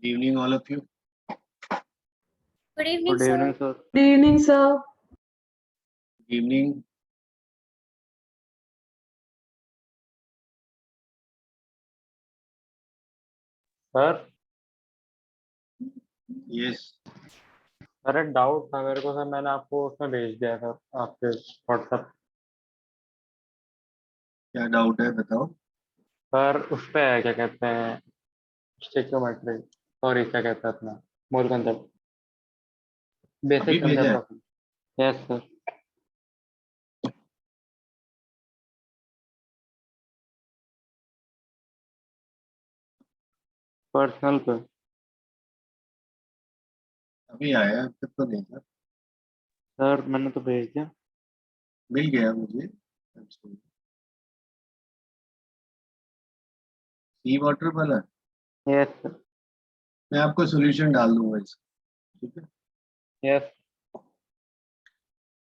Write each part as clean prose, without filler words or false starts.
Good evening, all of you. Good evening, Good evening, sir. sir. Good evening, sir. Good evening. Sir Yes. Sir एक doubt था मेरे को sir, मैंने आपको उसमें भेज दिया सर आपके व्हाट्सएप क्या डाउट है बताओ। पर उस पे है क्या कहते हैं स्टिक्योमेट्री, सॉरी क्या कहते हैं अपना मोल कंसेप्ट, अभी बेसिक भेजा है? Concept of. Yes sir. Personal पे अभी आया, अब तक तो नहीं था। सर मैंने तो भेज दिया। मिल गया मुझे। सी वाटर वाला यस सर। मैं आपको सॉल्यूशन डाल दूंगा इसका, ठीक है। यस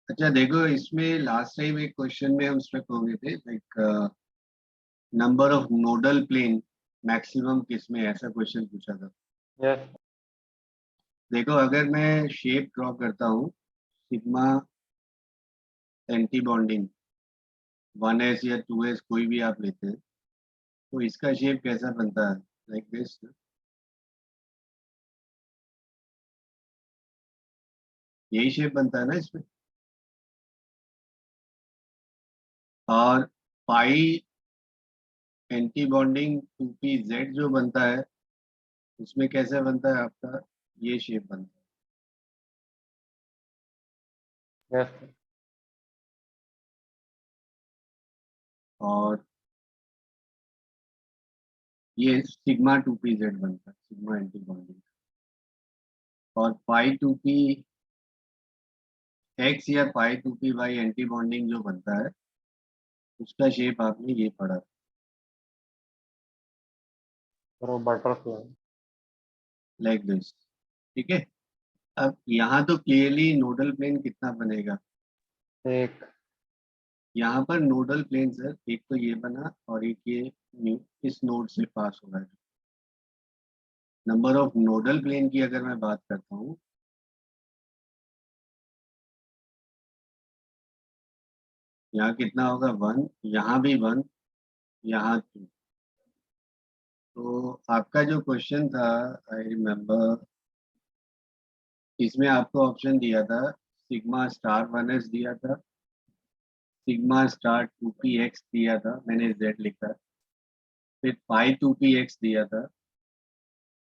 अच्छा देखो, इसमें लास्ट टाइम एक क्वेश्चन में हम स्ट्रक हो गए थे, like number of nodal plane maximum किस में, ऐसा क्वेश्चन पूछा था। यस देखो अगर मैं शेप ड्रॉ करता हूँ, सिग्मा एंटी बॉन्डिंग 1s या 2s कोई भी आप लेते हैं, तो इसका शेप कैसा बनता है, लाइक दिस। यही शेप बनता है ना इसमें। और पाई एंटी बॉन्डिंग 2pz जो बनता है, उसमें कैसे बनता है आपका, ये शेप बनता है। यस और ये सिग्मा 2pz बनता है, सिग्मा एंटी बॉन्डिंग। और पाई 2p एक्स या पाई 2p वाई एंटी बॉन्डिंग जो बनता है, उसका शेप आपने ये पढ़ा, सर वो बटरफ्लाई। लाइक दिस, ठीक है। अब यहाँ तो क्लियरली नोडल प्लेन कितना बनेगा, एक यहाँ पर नोडल प्लेन सर एक तो ये बना और एक ये इस नोड से पास हो रहा है। नंबर ऑफ नोडल प्लेन की अगर मैं बात करता हूँ, यहाँ कितना होगा 1, यहाँ भी 1, यहाँ 2। तो आपका जो क्वेश्चन था, आई रिमेम्बर, इसमें आपको ऑप्शन दिया था सिग्मा स्टार 1s दिया था, सिग्मा स्टार 2px दिया था, मैंने z लिखा, फिर पाई 2px दिया था।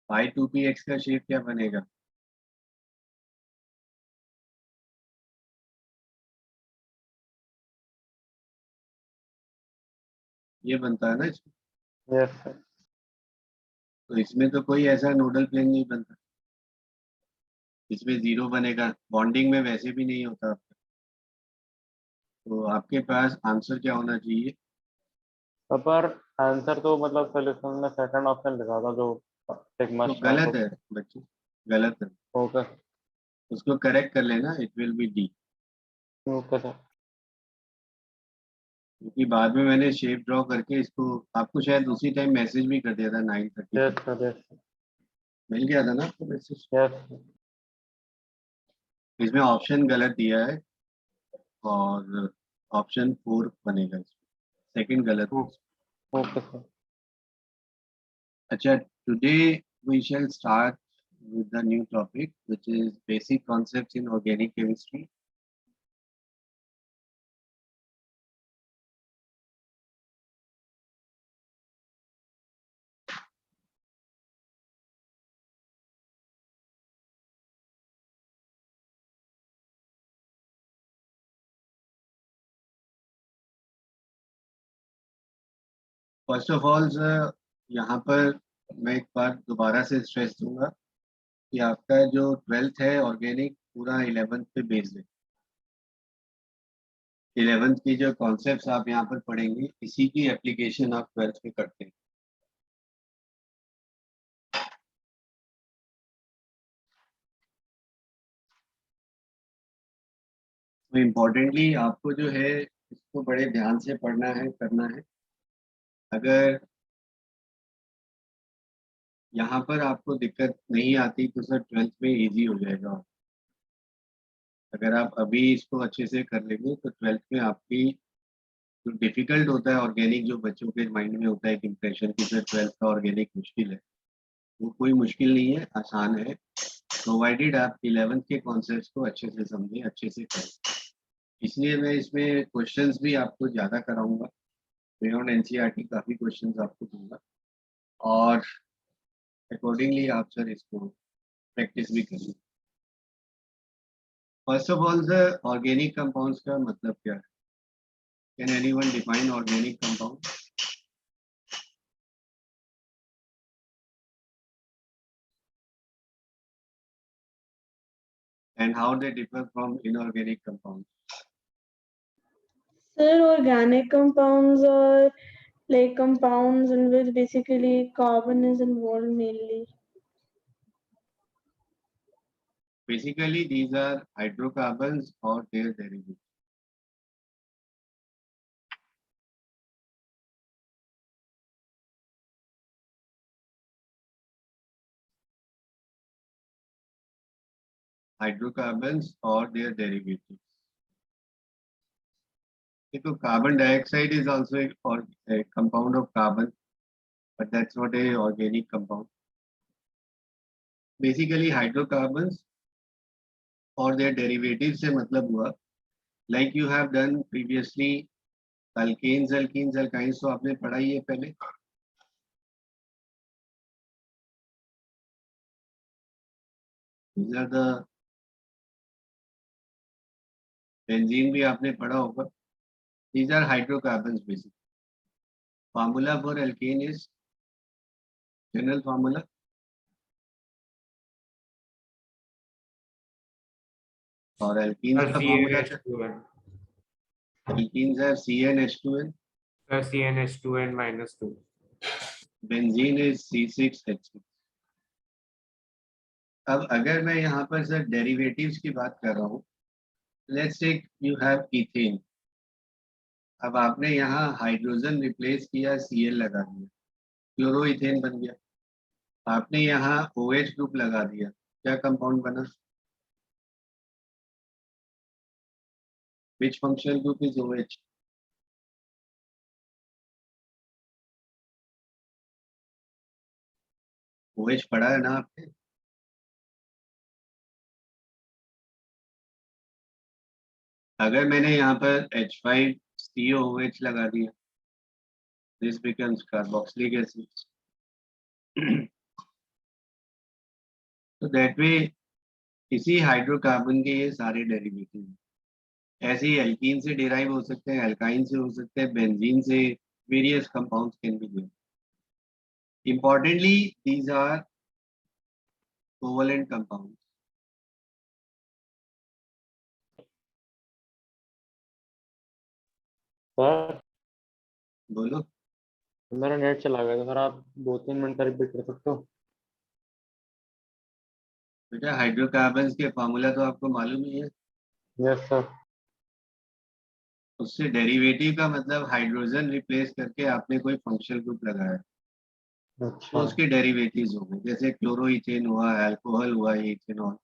पाई 2px का शेप क्या बनेगा, ये बनता है ना इसमें। Yes sir. तो इसमें तो कोई ऐसा नोडल प्लेन नहीं बनता, इसमें 0 बनेगा, बॉन्डिंग में वैसे भी नहीं होता आपका। तो आपके पास आंसर क्या होना चाहिए, पर आंसर तो मतलब सोल्यूशन में सेकंड ऑप्शन लिखा था जो सिग्मा तो स्टार गलत है बच्चे, गलत है। ओके उसको करेक्ट कर लेना, it will be D. Okay sir. क्योंकि बाद में मैंने शेप ड्रॉ करके इसको आपको शायद उसी टाइम मैसेज भी कर दिया था 9:30 यस पे। सर। यस मिल गया था ना आपको मैसेज। यस इसमें ऑप्शन गलत दिया है और ऑप्शन 4 बनेगा इसमें, सेकंड गलत है। Okay sir. अच्छा, today we shall start with the new topic, which is basic concepts in organic chemistry. First of all यहाँ पर मैं एक बार दोबारा से स्ट्रेस दूंगा कि आपका जो 12th है ऑर्गेनिक पूरा 11th पे बेस्ड है। 11th की जो कॉन्सेप्ट्स आप यहाँ पर पढ़ेंगे, इसी की एप्लीकेशन आप 12th में करते हैं। तो इम्पोर्टेंटली आपको जो है इसको बड़े ध्यान से पढ़ना है, करना है। अगर यहाँ पर आपको दिक्कत नहीं आती तो सर 12th में इजी हो जाएगा। अगर आप अभी इसको अच्छे से कर लेंगे तो 12th में आपकी जो डिफिकल्ट होता है ऑर्गेनिक, जो बच्चों के माइंड में होता है एक इम्प्रेशन की सर 12th का ऑर्गेनिक मुश्किल है, वो कोई मुश्किल नहीं है, आसान है, प्रोवाइडेड आप 11th के कॉन्सेप्ट्स को अच्छे से समझें, अच्छे से करें। इसलिए मैं इसमें क्वेश्चंस भी आपको ज़्यादा कराऊंगा, बियॉन्ड एनसीईआरटी काफ़ी क्वेश्चंस आपको दूंगा, और अकॉर्डिंगली आप सर इसको प्रैक्टिस भी करें। First of all sir, organic compounds का मतलब क्या है? Can anyone define organic compound? And how they differ from inorganic compounds? Sir, organic compounds are like compounds in which basically carbon is involved mainly. Basically, these are hydrocarbons or their derivatives. Hydrocarbons or their derivatives. So carbon dioxide is also a compound of carbon, but that's not a organic compound. Basically, hydrocarbons or their derivatives से मतलब हुआ, like you have done previously, alkanes, alkenes, alkynes, तो आपने पढ़ा ही है पहले। These are the benzene भी आपने पढ़ा होगा। These are hydrocarbons basically. Formula for alkane is general formula. और alkenes का formula क्या? CnH2n. Alkenes are CnH2n. CnH2n minus 2. Benzene is C6H6. अब अगर मैं यहाँ पर सर डेरिवेटिव्स की बात कर रहा हूँ, let's take you have ethane. अब आपने यहाँ हाइड्रोजन रिप्लेस किया, Cl लगा दिया, क्लोरोइथेन बन गया। आपने यहाँ OH ग्रुप लगा दिया, क्या कंपाउंड बना? विच functional group is OH? OH पढ़ा है ना आपने? अगर मैंने यहाँ पर H5COOH लगा दिया, this becomes carboxylic acid. तो दैट वे इसी हाइड्रोकार्बन के ये सारे डेरिवेटिव हैं। ऐसे ही एल्कीन से डिराइव हो सकते हैं, एल्काइन से हो सकते हैं, बेंजीन से, various compounds can be there. Importantly these are covalent compounds. Sir बोलो। मेरा नेट चला गया था सर, आप 2-3 मिनट का रिपीट कर सकते हो? बेटा हाइड्रोकार्बन्स के फार्मूला तो आपको मालूम ही है। Yes sir. उससे डेरिवेटिव का मतलब हाइड्रोजन रिप्लेस करके आपने कोई फंक्शनल ग्रुप लगाया तो अच्छा उसके डेरिवेटिव्स हो गए, जैसे क्लोरोइथेन हुआ, अल्कोहल हुआ, ये इथेनॉल,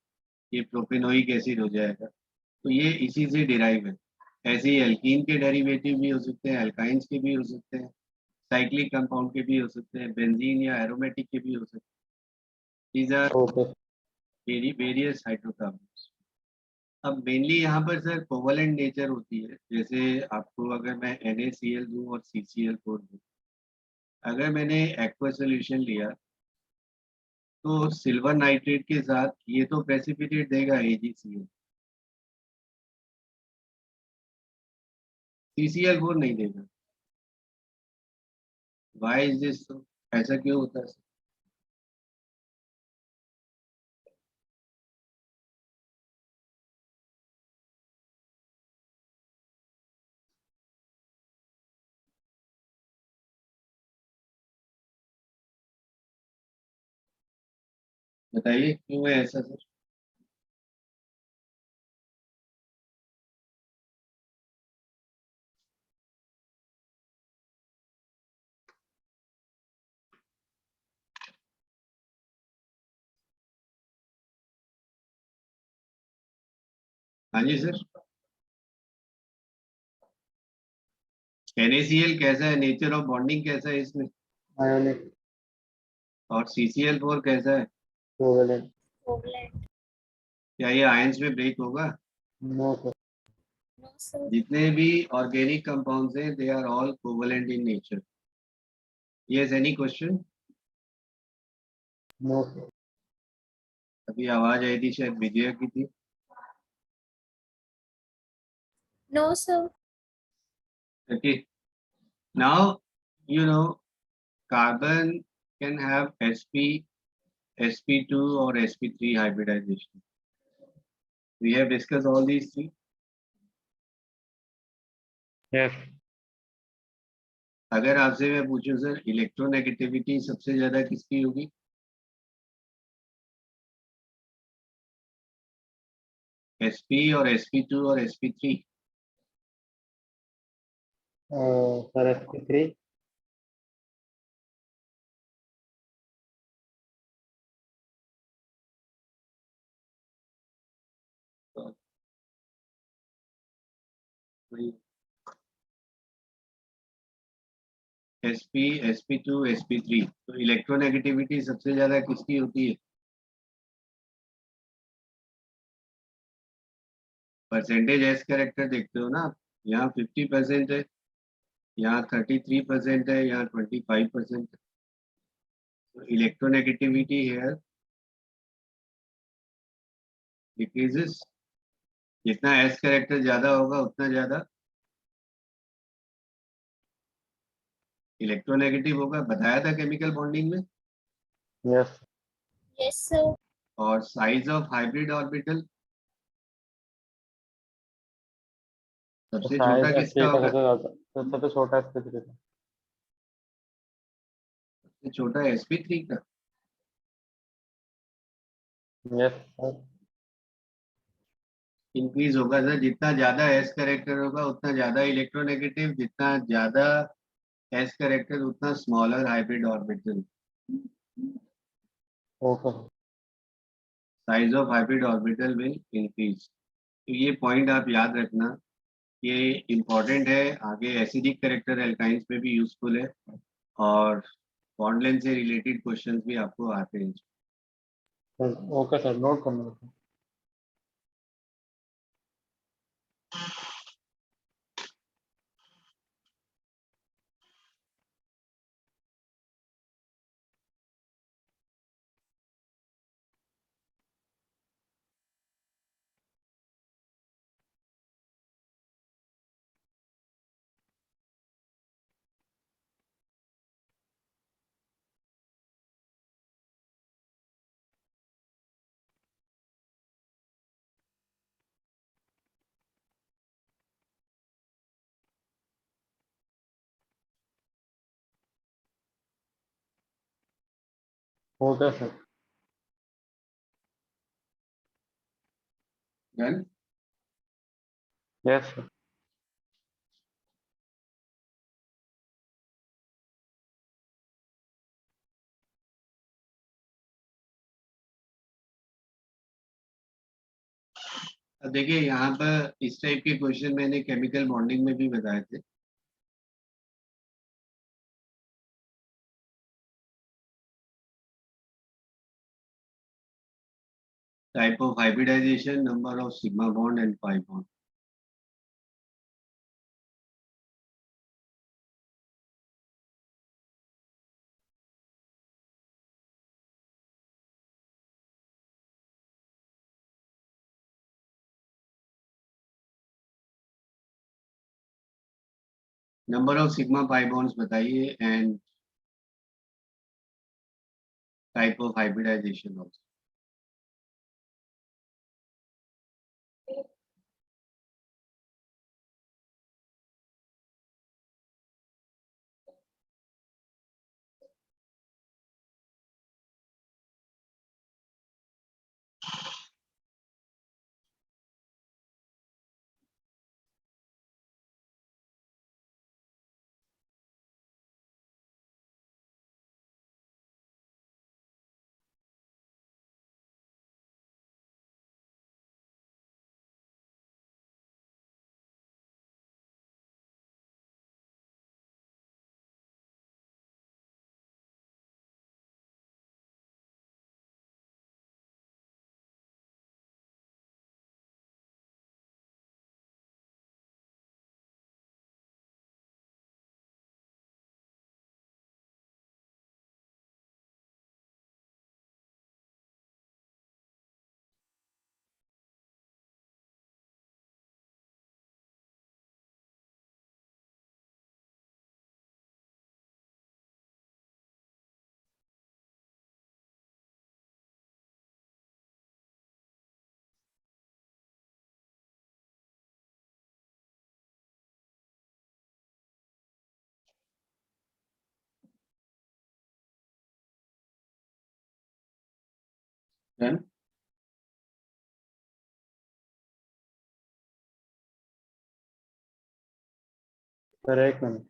ये प्रोपेनोइक एसिड हो जाएगा, तो ये इसी से डिराइव है। ऐसे ही एल्कीन के डेरिवेटिव भी हो सकते हैं, अल्काइंस के भी हो सकते हैं, साइक्लिक कंपाउंड के भी हो सकते हैं, बेंजीन या एरोमेटिक के भी हो सकते हैं। These are okay. Various hydrocarbons. अब मेनली यहाँ पर सर कोवेलेंट नेचर होती है। जैसे आपको अगर मैं NaCl दूं और CCl4 दूं, अगर मैंने एक्वा सोल्यूशन लिया तो सिल्वर नाइट्रेट के साथ ये तो प्रेसिपिटेट देगा AgCl, CCl4 नहीं देगा। Why is this? ऐसा क्यों होता है? बताइए क्यों है ऐसा सर? हाँ जी सर। NaCl कैसा है, नेचर ऑफ बॉन्डिंग कैसा है इसमें, आयोनिक और CCl4 कैसा है? Covalent Covalent. क्या ये आयंस में ब्रेक होगा? No sir No, sir. जितने भी ऑर्गेनिक कंपाउंड्स हैं they are all covalent in nature. Yes, any question? No sir अभी आवाज आई थी, शायद विजय की थी। No, sir. Okay, now you know carbon can have sp2 or sp3 hybridization. We have discussed all these three. Yes अगर आपसे मैं पूछूं सर, इलेक्ट्रोनेगेटिविटी सबसे ज्यादा किसकी होगी? sp और sp2 और sp3? Sir sp3 sp sp2 sp3, तो इलेक्ट्रोनेगेटिविटी सबसे ज्यादा किसकी होती है? परसेंटेज एस कैरेक्टर देखते हो ना आप? यहाँ 50% है, यहाँ 33% है, यहाँ 25% है। तो इलेक्ट्रोनेगेटिविटी हेयर डिक्रीजेस। जितना एस कैरेक्टर ज्यादा होगा उतना ज्यादा इलेक्ट्रोनेगेटिव होगा, बताया था केमिकल बॉन्डिंग में। Yes Yes, sir. और साइज ऑफ हाइब्रिड ऑर्बिटल सबसे छोटा साइज किसका sp का होगा? सबसे ज्यादा सबसे छोटा sp3 का सबसे छोटा sp3 का। यस सर इंक्रीज होगा सर, जितना ज्यादा एस कैरेक्टर होगा उतना ज्यादा इलेक्ट्रोनेगेटिव, जितना ज्यादा एस कैरेक्टर उतना smaller hybrid orbital. Okay size of hybrid orbital will increase. तो ये पॉइंट आप याद रखना, ये इम्पोर्टेंट है, आगे एसिडिक कैरेक्टर एल्काइंस में भी यूजफुल है, और बॉन्ड लेंथ से रिलेटेड क्वेश्चंस भी आपको आते हैं। ओके सर नोट करना okay sir done. Yes sir अब देखिए यहाँ पर इस टाइप के क्वेश्चन मैंने केमिकल बॉन्डिंग में भी बताए थे। Type of hybridization, number of sigma bond and pi bond. Number of sigma pi bonds बताइए, and type of hybridization also. Then sir एक मिनट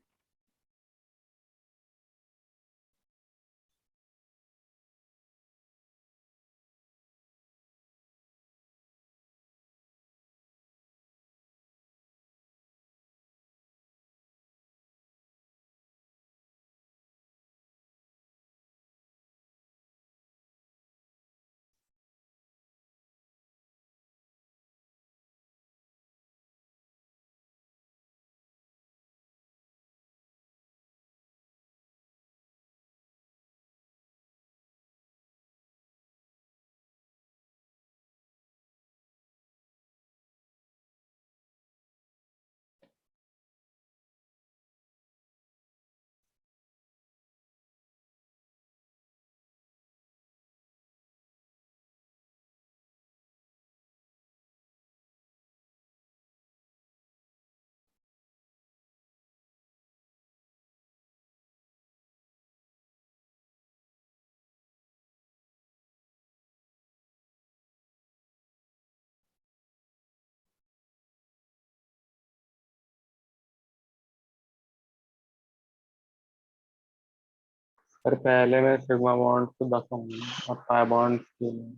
सर पहले मैं सिग्मा बॉन्ड को बताऊंगा और पाई बॉन्ड के लिए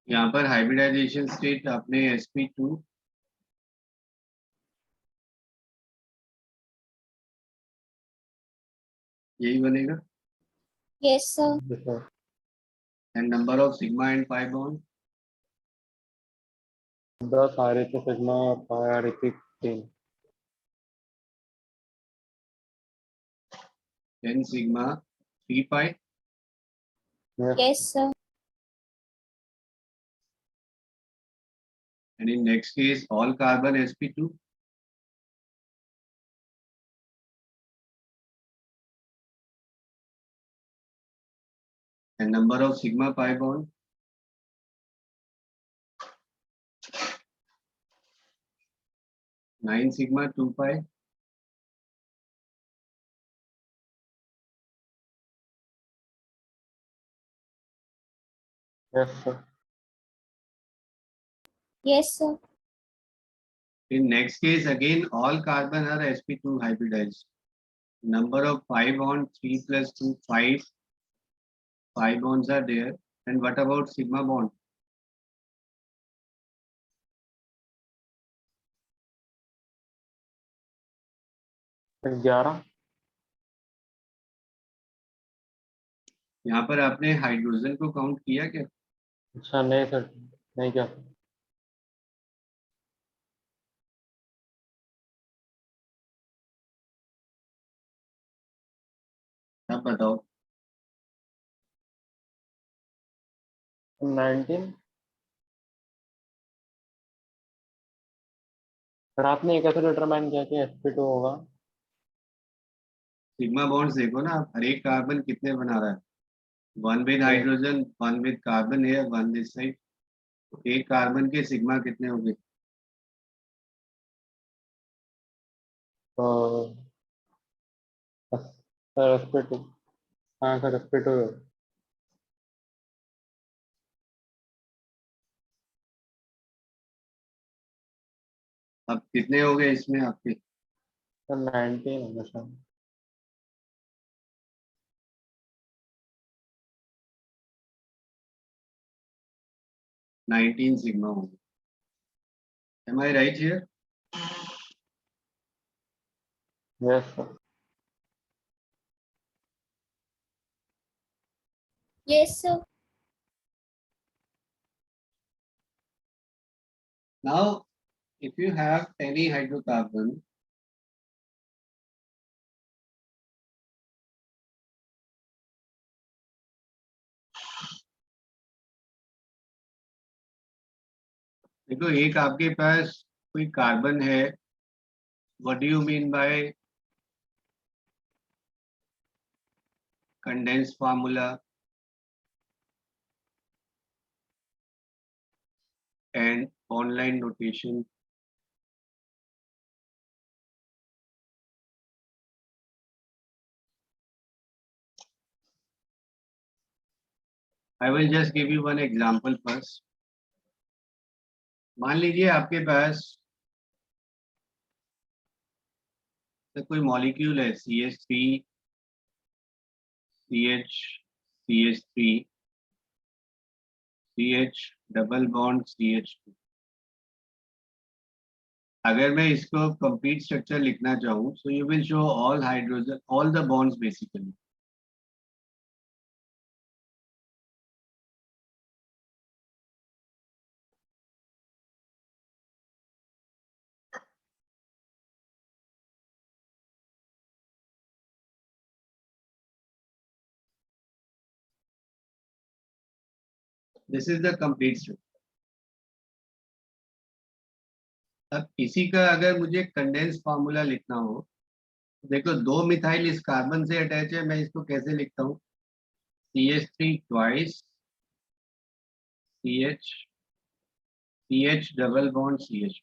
यहाँ पर हाइब्रिडाइजेशन स्टेट आपने sp2 यही बनेगा Yes, sir. जैसे and number of sigma and pi bond दस आ रही थी सिग्मा और पाई आ रही थी 3 10 sigma 3 pi Yes, sir. and in next case all carbon sp2 and number of sigma pi bond 9 sigma 2 pi yes sir Yes, sir. in next case again all carbon are sp2 hybridized number of pi bond 3 plus 2 5 pi bonds are there and what about sigma bond फिर 11 यहाँ पर आपने hydrogen को count किया क्या अच्छा नहीं sir नहीं क्या आप बताओ 19 सर आपने ये कैसे डिटरमाइन किया कि sp2 होगा सिग्मा बॉन्ड्स देखो ना आप हर एक कार्बन कितने बना रहा है one with hydrogen one with carbon है वन दिस साइड एक कार्बन के सिग्मा कितने हो गए तो सर sp2 हाँ सर sp2 अब कितने हो गए इसमें आपके सर 19 होगा सर 19 सिग्मा हो गए am I right here yes sir Yes, sir. now if you have any hydrocarbon देखो एक आपके पास कोई कार्बन है what do you mean bye condense formula and online notation I will just give you one example first. मान लीजिए आपके पास तो कोई मॉलिक्यूल है CH3 CH CH3 CH double bond CH2। अगर मैं इसको कंप्लीट स्ट्रक्चर लिखना चाहूँ, so you will show all hydrogen, all the bonds basically. This is the complete structure. अब इसी का अगर मुझे कंडेंस फार्मूला लिखना हो, देखो 2 मिथाइल इस कार्बन से अटैच है, मैं इसको कैसे लिखता हूँ? CH3 twice CH double bond CH।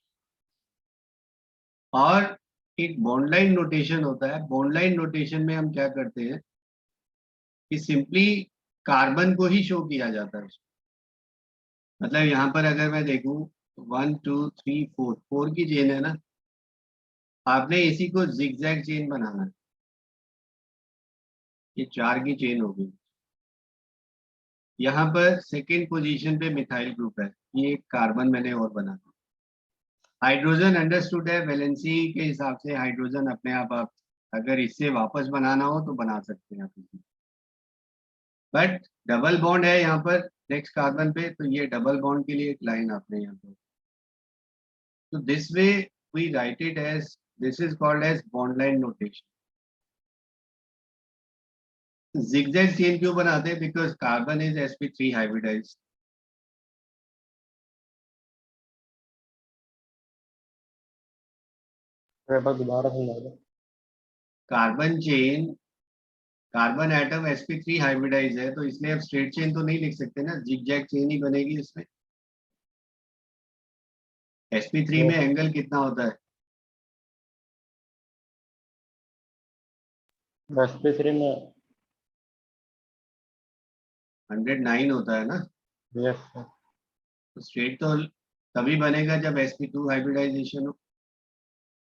और एक बॉन्ड लाइन नोटेशन होता है। बॉन्ड लाइन नोटेशन में हम क्या करते हैं कि सिंपली कार्बन को ही शो किया जाता है। मतलब यहाँ पर अगर मैं देखूं 1 2 3 4 4 की चेन है ना, आपने इसी को जिगजैग चेन बनाना है। ये 4 की चेन होगी। यहाँ पर सेकेंड पोजीशन पे मिथाइल ग्रुप है, ये एक कार्बन मैंने और बना दिया। हाइड्रोजन अंडरस्टूड है, वैलेंसी के हिसाब से हाइड्रोजन अपने आप अगर इससे वापस बनाना हो तो बना सकते हैं आप इसे। बट डबल बॉन्ड है यहाँ पर नेक्स्ट कार्बन पे, तो ये डबल बॉन्ड के लिए एक लाइन आपने यहाँ पर। तो this way we write it as, this is called as bond line notation. Zigzag chain क्यों बनाते हैं? Because carbon is sp3 hybridised. एक बार दोबारा समझा दो। Carbon chain, carbon atom sp3 hybridise है, तो इसमें अब स्ट्रेट चेन तो नहीं लिख सकते ना, जिगजैग चेन ही बनेगी इसमें। sp3 में एंगल कितना होता है? sp3 में 109 होता है ना। Yes sir. तो स्ट्रेट तो तभी बनेगा जब sp2 हाइब्रिडाइजेशन हो।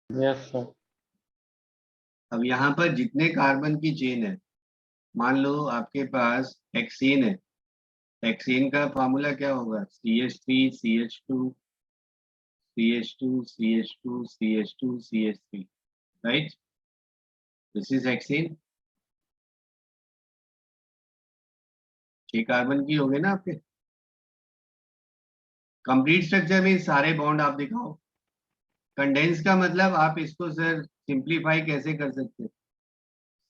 Yes sir. अब यहाँ पर जितने कार्बन की चेन है, मान लो आपके पास हेक्सेन है, हेक्सेन का फार्मूला क्या होगा? CH3 CH2 CH2 CH2 CH2 CH3, right? This is hexane. 6 carbon की हो गई ना आपके। कंप्लीट स्ट्रक्चर में सारे बॉन्ड आप दिखाओ। कंडेंस का मतलब आप इसको सर सिंप्लीफाई कैसे कर सकते हैं?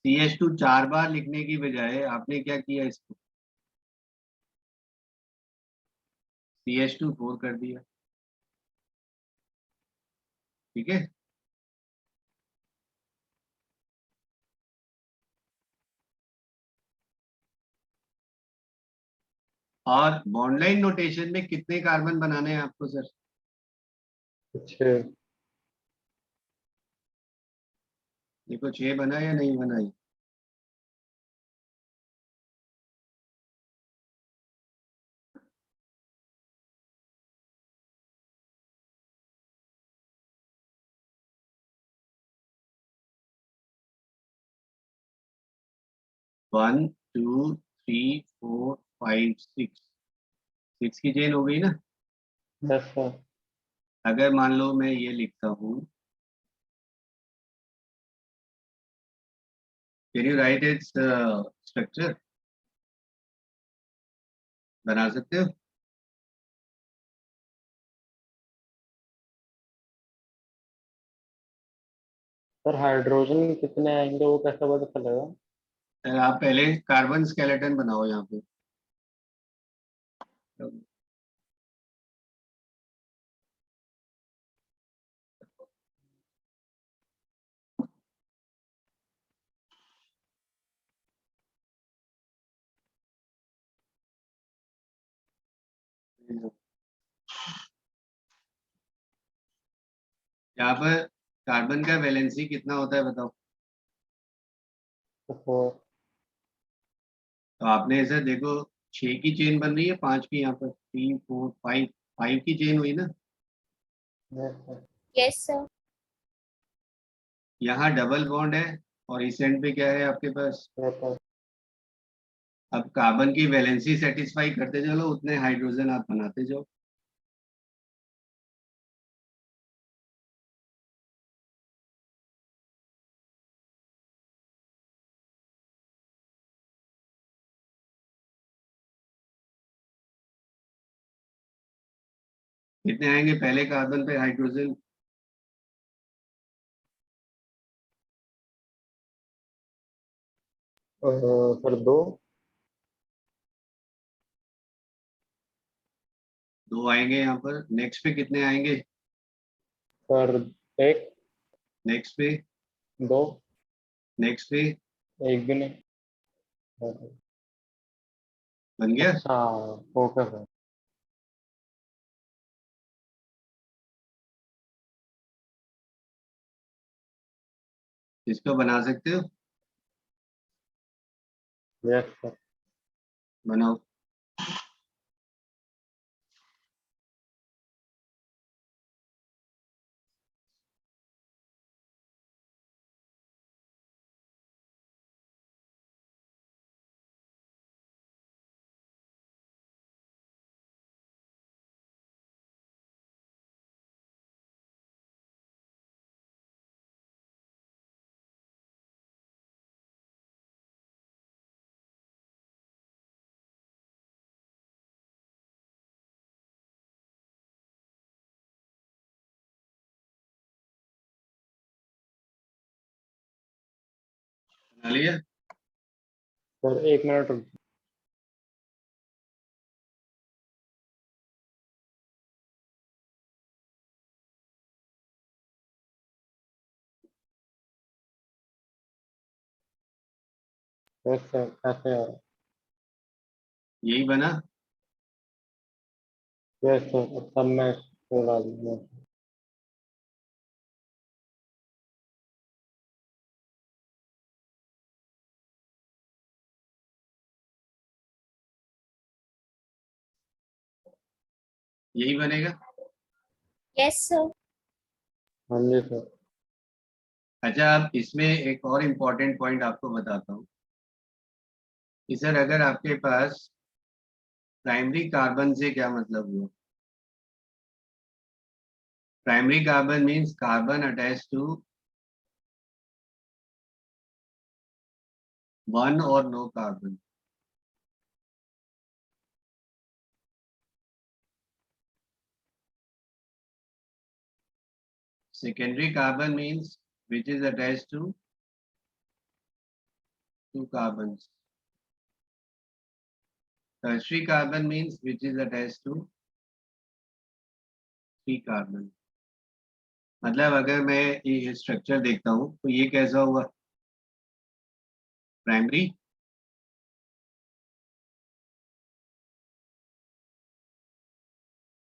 CH2 4 बार लिखने की बजाय आपने क्या किया, इसको CH2 4 कर दिया। ठीक है। और बॉन्ड लाइन नोटेशन में कितने कार्बन बनाने हैं आपको सर? 6। देखो 6 बना या नहीं बना ये? One two three four five six, 6 की चेन हो गई ना। Yes sir. अगर मान लो मैं ये लिखता हूँ, can you right its structure? बना सकते हो? सर हाइड्रोजन कितने आएंगे वो कैसे पता चलेगा? सर आप पहले कार्बन स्केलेटन बनाओ यहाँ पे। यहाँ पर कार्बन का वैलेंसी कितना होता है बताओ? तो तो आपने इसे देखो 6 की चेन बन रही है, 5 की, यहाँ पर 3 4 5, 5 की चेन हुई ना। Yes sir. Yes, sir. यहाँ डबल बॉन्ड है और इस एंड पे क्या है आपके पास। Yes sir. अब कार्बन की वैलेंसी सेटिस्फाई करते चलो, उतने हाइड्रोजन आप बनाते जाओ। कितने आएंगे पहले कार्बन पे हाइड्रोजन। सर 2। 2 आएंगे यहाँ पर। नेक्स्ट पे कितने आएंगे। सर 1 नेक्स्ट पे। 2 नेक्स्ट पे। 1 भी नहीं। बन गया। अच्छा ओके सर। इसको बना सकते हो। Yes sir. बनाओ। बना लिया। सर 1 मिनट रुक। यस सर ऐसे है। यही बना। यस सर अब सब मैं इसको डाल दूंगा। यही बनेगा। Yes, sir. हाँ जी सर। अच्छा, अब इसमें एक और इम्पोर्टेंट पॉइंट आपको बताता हूँ कि सर अगर आपके पास प्राइमरी कार्बन से क्या मतलब हुआ। Primary carbon means carbon attach to one और no carbon. Secondary carbon means which is attached to two carbons. Tertiary carbon means which is attached to three carbon. मतलब अगर मैं ये स्ट्रक्चर देखता हूँ तो ये कैसा हुआ। Primary,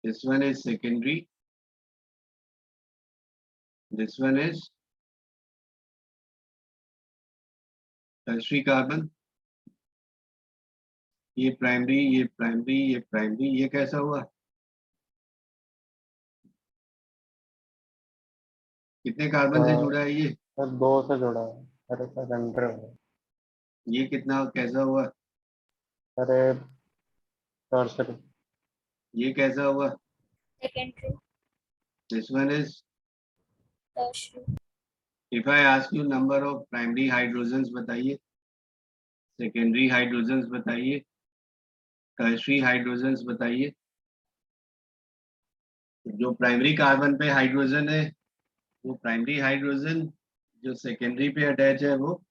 this one is secondary, this one is tertiary carbon। ये प्राइमरी, ये प्राइमरी, ये प्राइमरी, ये कैसा हुआ। कितने कार्बन से जुड़ा है ये। सर 2 से जुड़ा है। अरे सेकेंडरी है। ये कितना कैसा हुआ। अरे टर्सरी। ये कैसा हुआ। Secondary, This one is। tertiary. If I ask you number of primary hydrogens बताइए, सेकेंडरी हाइड्रोजन्स बताइए, टर्शरी हाइड्रोजन्स बताइए। जो प्राइमरी कार्बन पे हाइड्रोजन है वो प्राइमरी हाइड्रोजन, जो सेकेंडरी पे अटैच है वो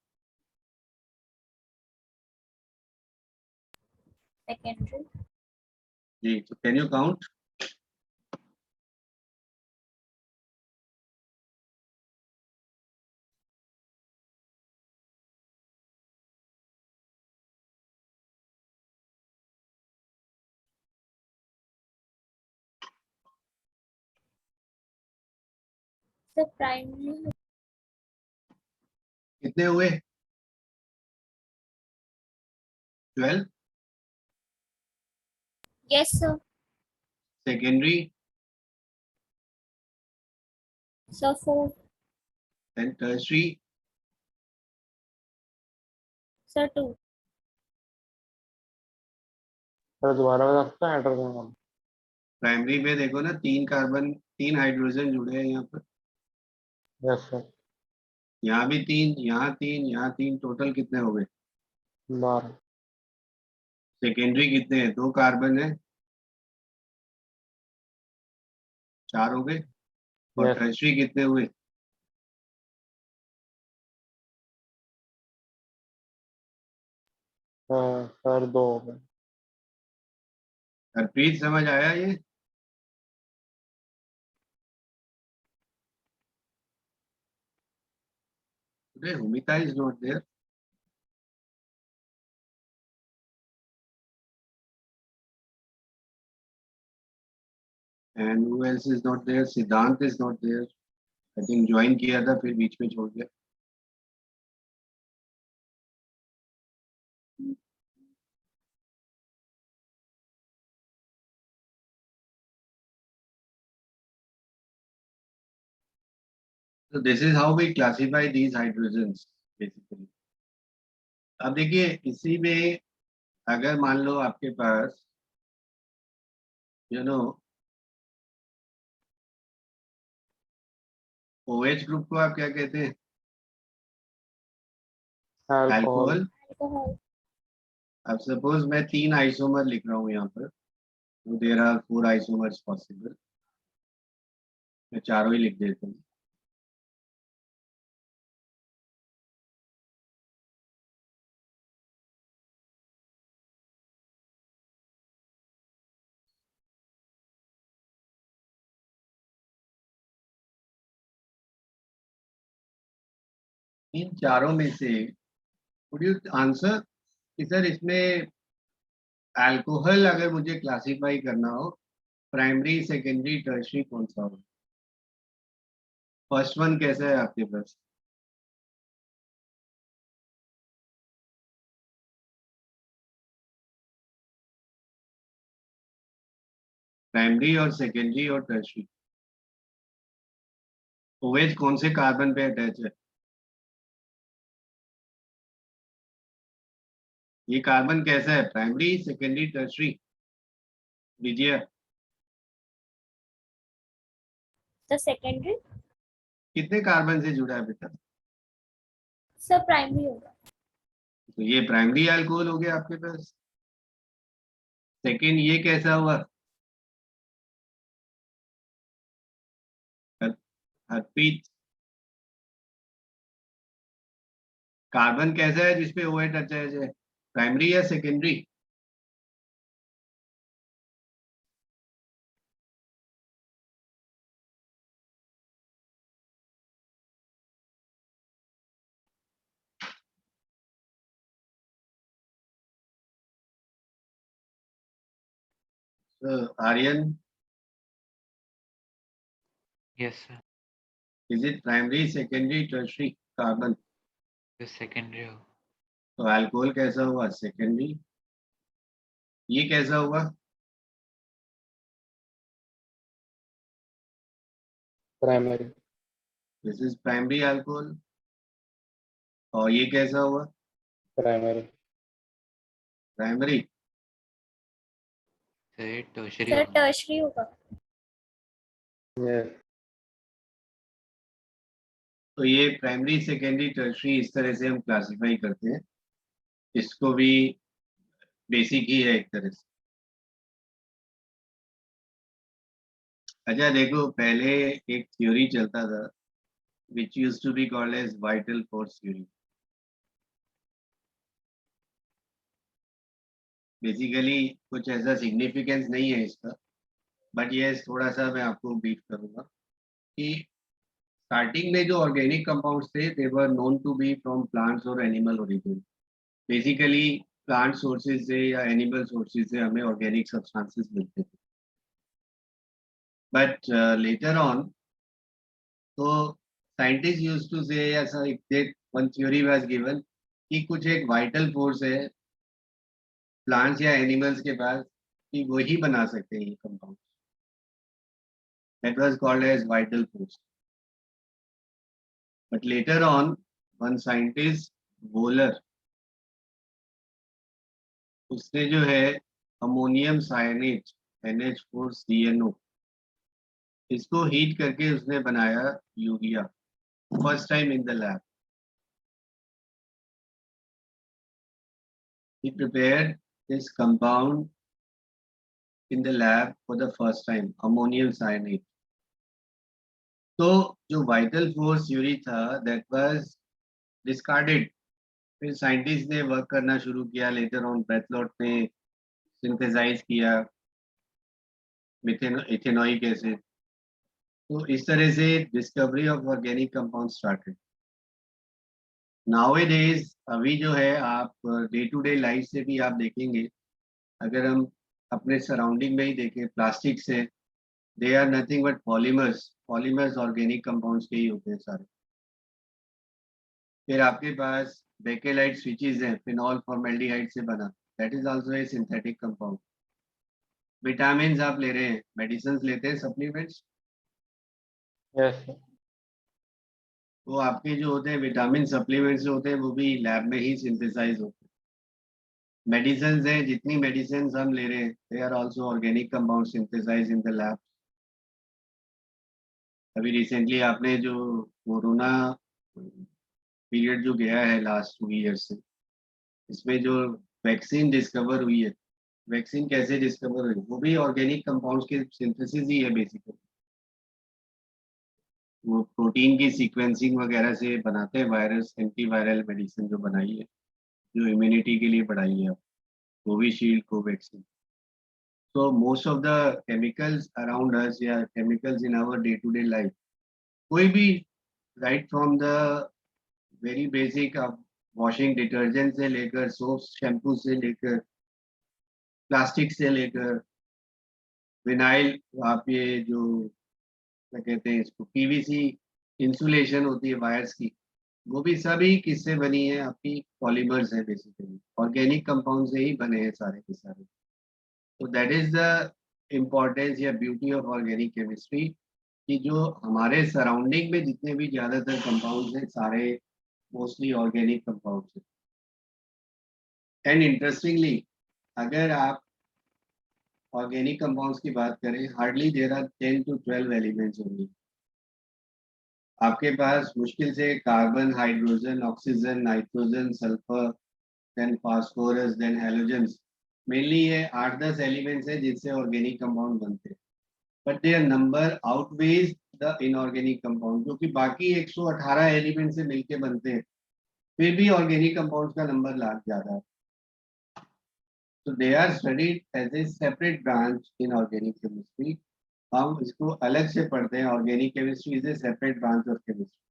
Secondary. जी। तो can you count. The primary. कितने हुए। 12। Yes, sir. Secondary, Sir, 4. then tertiary, Sir, 2. Sir दोबारा बता सकते हैं हाइड्रोजन बॉन्ड? प्राइमरी में देखो ना 3 हाइड्रोजन जुड़े हैं यहाँ पर, यस सर। यहाँ भी 3, यहाँ 3, यहाँ 3, टोटल कितने हो गए? 12। सेकेंडरी कितने हैं? 2 कार्बन है, 4 हो गए। और यस टर्शरी कितने हुए? सर 2 हो गए। हरप्रीत समझ आया ये? Today Humita is not there. And who else is not there? Siddhant is not there. I think join किया था फिर बीच में छोड़ दिया. So this is how we classify these hydrogens basically. अब देखिए इसी में अगर मान लो आपके पास OH ग्रुप को आप क्या कहते हैं? अल्कोहल। अल्कोहल. Alcohol. अब सपोज मैं 3 आइसोमर लिख रहा हूँ यहाँ पर, तो देयर आर 4 आइसोमर्स पॉसिबल. मैं चारों ही लिख देता हूँ. इन चारों में से वुड यू आंसर कि सर इसमें अल्कोहल अगर मुझे क्लासिफाई करना हो, प्राइमरी, सेकेंडरी, टर्शियरी कौन सा हो? फर्स्ट वन कैसा है आपके पास? प्राइमरी और सेकेंडरी और टर्शियरी. OH कौन से कार्बन पे अटैच है? ये कार्बन कैसा है? Primary, secondary, tertiary? दीजिए. The secondary. कितने कार्बन से जुड़ा है बेटा? Sir, primary होगा. तो ये प्राइमरी अल्कोहल हो गया आपके पास. सेकेंड ये कैसा हुआ? हरप्रीत, कार्बन कैसा है जिसपे OH अटैच है? प्राइमरी या secondary? Aryan, Yes, sir. Is it primary, secondary, tertiary carbon? The secondary. तो अल्कोहल कैसा हुआ? सेकेंडरी. ये कैसा हुआ? Primary. This is primary alcohol. और ये कैसा हुआ? Primary. Primary. Sir, tertiary. Sir, tertiary होगा. यस। तो ये प्राइमरी, सेकेंडरी, टर्शियरी इस तरह से हम क्लासिफाई करते हैं. इसको भी बेसिक ही है एक तरह से. अच्छा देखो, पहले एक थ्योरी चलता था which used to be called as vital force theory. Basically कुछ ऐसा सिग्निफिकेंस नहीं है इसका, बट ये थोड़ा सा मैं आपको ब्रीफ करूंगा कि स्टार्टिंग में जो ऑर्गेनिक कंपाउंड्स थे they were known to be from plants और animal origin. Basically plant sources से या एनिमल सोर्सेज से हमें ऑर्गेनिक सब्सटेंसेस मिलते थे. बट लेटर ऑन तो साइंटिस्ट यूज्ड टू से ऐसा एक वन थ्योरी वाज गिवन कि कुछ एक वाइटल फोर्स है प्लांट्स या एनिमल्स के पास कि वही बना सकते हैं ये compound. That was called as vital force. But later on, one scientist, Wöhler, उसने जो है अमोनियम साइनेट NH4CNO इसको हीट करके उसने बनाया urea, first time in the lab. He prepared this compound in the lab for the first time, ammonium cyanide. तो जो vital force theory था दैट वाज डिस्कार्डेड. फिर साइंटिस्ट ने वर्क करना शुरू किया. लेटर ऑन ब्रेथलॉट ने सिंथेसाइज किया इथेनोइक एसिड. तो इस तरह से discovery of organic compound started. Nowadays अभी जो है आप डे टू डे लाइफ से भी आप देखेंगे, अगर हम अपने सराउंडिंग में ही देखें, प्लास्टिक से they are nothing but polymers organic compounds के ही होते हैं सारे. फिर आपके पास बेकेलाइट स्विचेस हैं फिनॉल फॉर्मेल्डिहाइड से बना, that is also a synthetic compound. Vitamin आप ले रहे हैं, मेडिसिन लेते हैं, सप्लीमेंट्स, यस सर. वो आपके जो होते हैं विटामिन सप्लीमेंट्स जो होते हैं वो भी लैब में ही सिंथेसाइज होते हैं. मेडिसिन हैं, जितनी मेडिसिन हम ले रहे हैं they are also organic compound synthesise in the lab. अभी रिसेंटली आपने जो कोरोना पीरियड जो गया है लास्ट 2 ईयर्स से, इसमें जो वैक्सीन डिस्कवर हुई है, वैक्सीन कैसे डिस्कवर हुई, वो भी ऑर्गेनिक कंपाउंड्स के सिंथेसिस ही है बेसिकली. वो प्रोटीन की सीक्वेंसिंग वगैरह से बनाते हैं वायरस, एंटीवायरल मेडिसिन जो बनाई है, जो इम्यूनिटी के लिए बढ़ाई है, Covishield, Covaxin. So most of the chemicals around us या chemicals in our day to day life, कोई भी right from the very basic washing detergent से लेकर soaps, शैम्पू से लेकर प्लास्टिक से लेकर विनाइल, आप ये जो क्या कहते हैं इसको पीवीसी इंसुलेशन होती है वायर्स की, वो भी सभी किससे बनी है, आपकी पॉलीमर्स है बेसिकली, ऑर्गेनिक कंपाउंड से ही बने हैं सारे के सारे. तो दैट इज द इम्पोर्टेंस या ब्यूटी ऑफ ऑर्गेनिक केमिस्ट्री, कि जो हमारे सराउंडिंग में जितने भी ज़्यादातर कंपाउंड्स हैं सारे मोस्टली ऑर्गेनिक कंपाउंड्स हैं. एंड इंटरेस्टिंगली अगर आप ऑर्गेनिक कंपाउंड्स की बात करें, hardly there are 10 to 12 elements होंगे. आपके पास मुश्किल से carbon, hydrogen, oxygen, nitrogen, sulphur, then phosphorus, then halogens, mainly ये 8-10 एलिमेंट्स हैं जिनसे ऑर्गेनिक कंपाउंड बनते हैं. But their number outweighs the inorganic compound, जो कि बाकी 118 एलिमेंट से मिलके बनते हैं, फिर भी ऑर्गेनिक कंपाउंड्स का नंबर लाख ज्यादा है. So they are studied as a separate branch in organic chemistry. हम इसको अलग से पढ़ते हैं. Organic chemistry is a separate branch of chemistry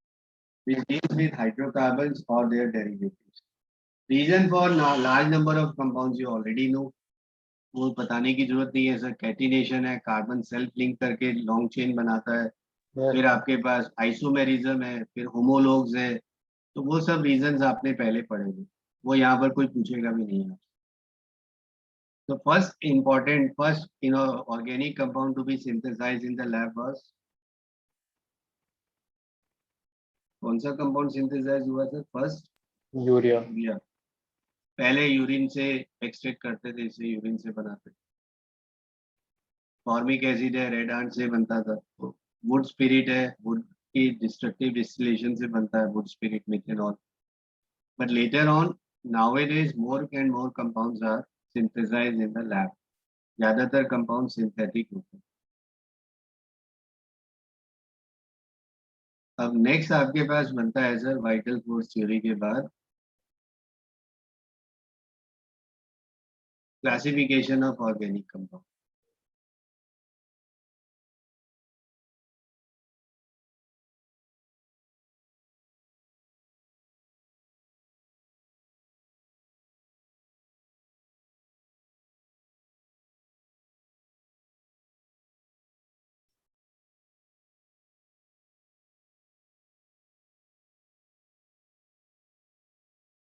which deals with hydrocarbons or their derivatives. Reason for large number of compounds you already know. वो बताने की जरूरत नहीं है सर. कैटिनेशन है, कार्बन सेल्फ लिंक करके लॉन्ग चेन बनाता है. फिर आपके पास आइसोमेरिज्म है, फिर होमोलॉग्स है. तो वो सब रीजंस आपने पहले पढ़े थे, वो यहाँ पर कोई पूछेगा भी नहीं है. The first organic compound to be synthesized in the lab was, कौन सा कंपाउंड सिंथेसाइज हुआ था फर्स्ट? यूरिया. यूरिया. पहले यूरिन से एक्सट्रैक्ट करते थे, इसे यूरिन से बनाते. फॉर्मिक एसिड है, रेड आंट से बनता था. वुड स्पिरिट है, वुड की डिस्ट्रक्टिव डिस्टिलेशन से बनता है would spirit, methanol. But later on nowadays more and more compounds are synthesized in the lab. ज्यादातर कंपाउंड सिंथेटिक होते हैं. अब नेक्स्ट आपके पास बनता है सर वाइटल फोर्स थ्योरी के बाद क्लासिफिकेशन ऑफ ऑर्गेनिक कंपाउंड.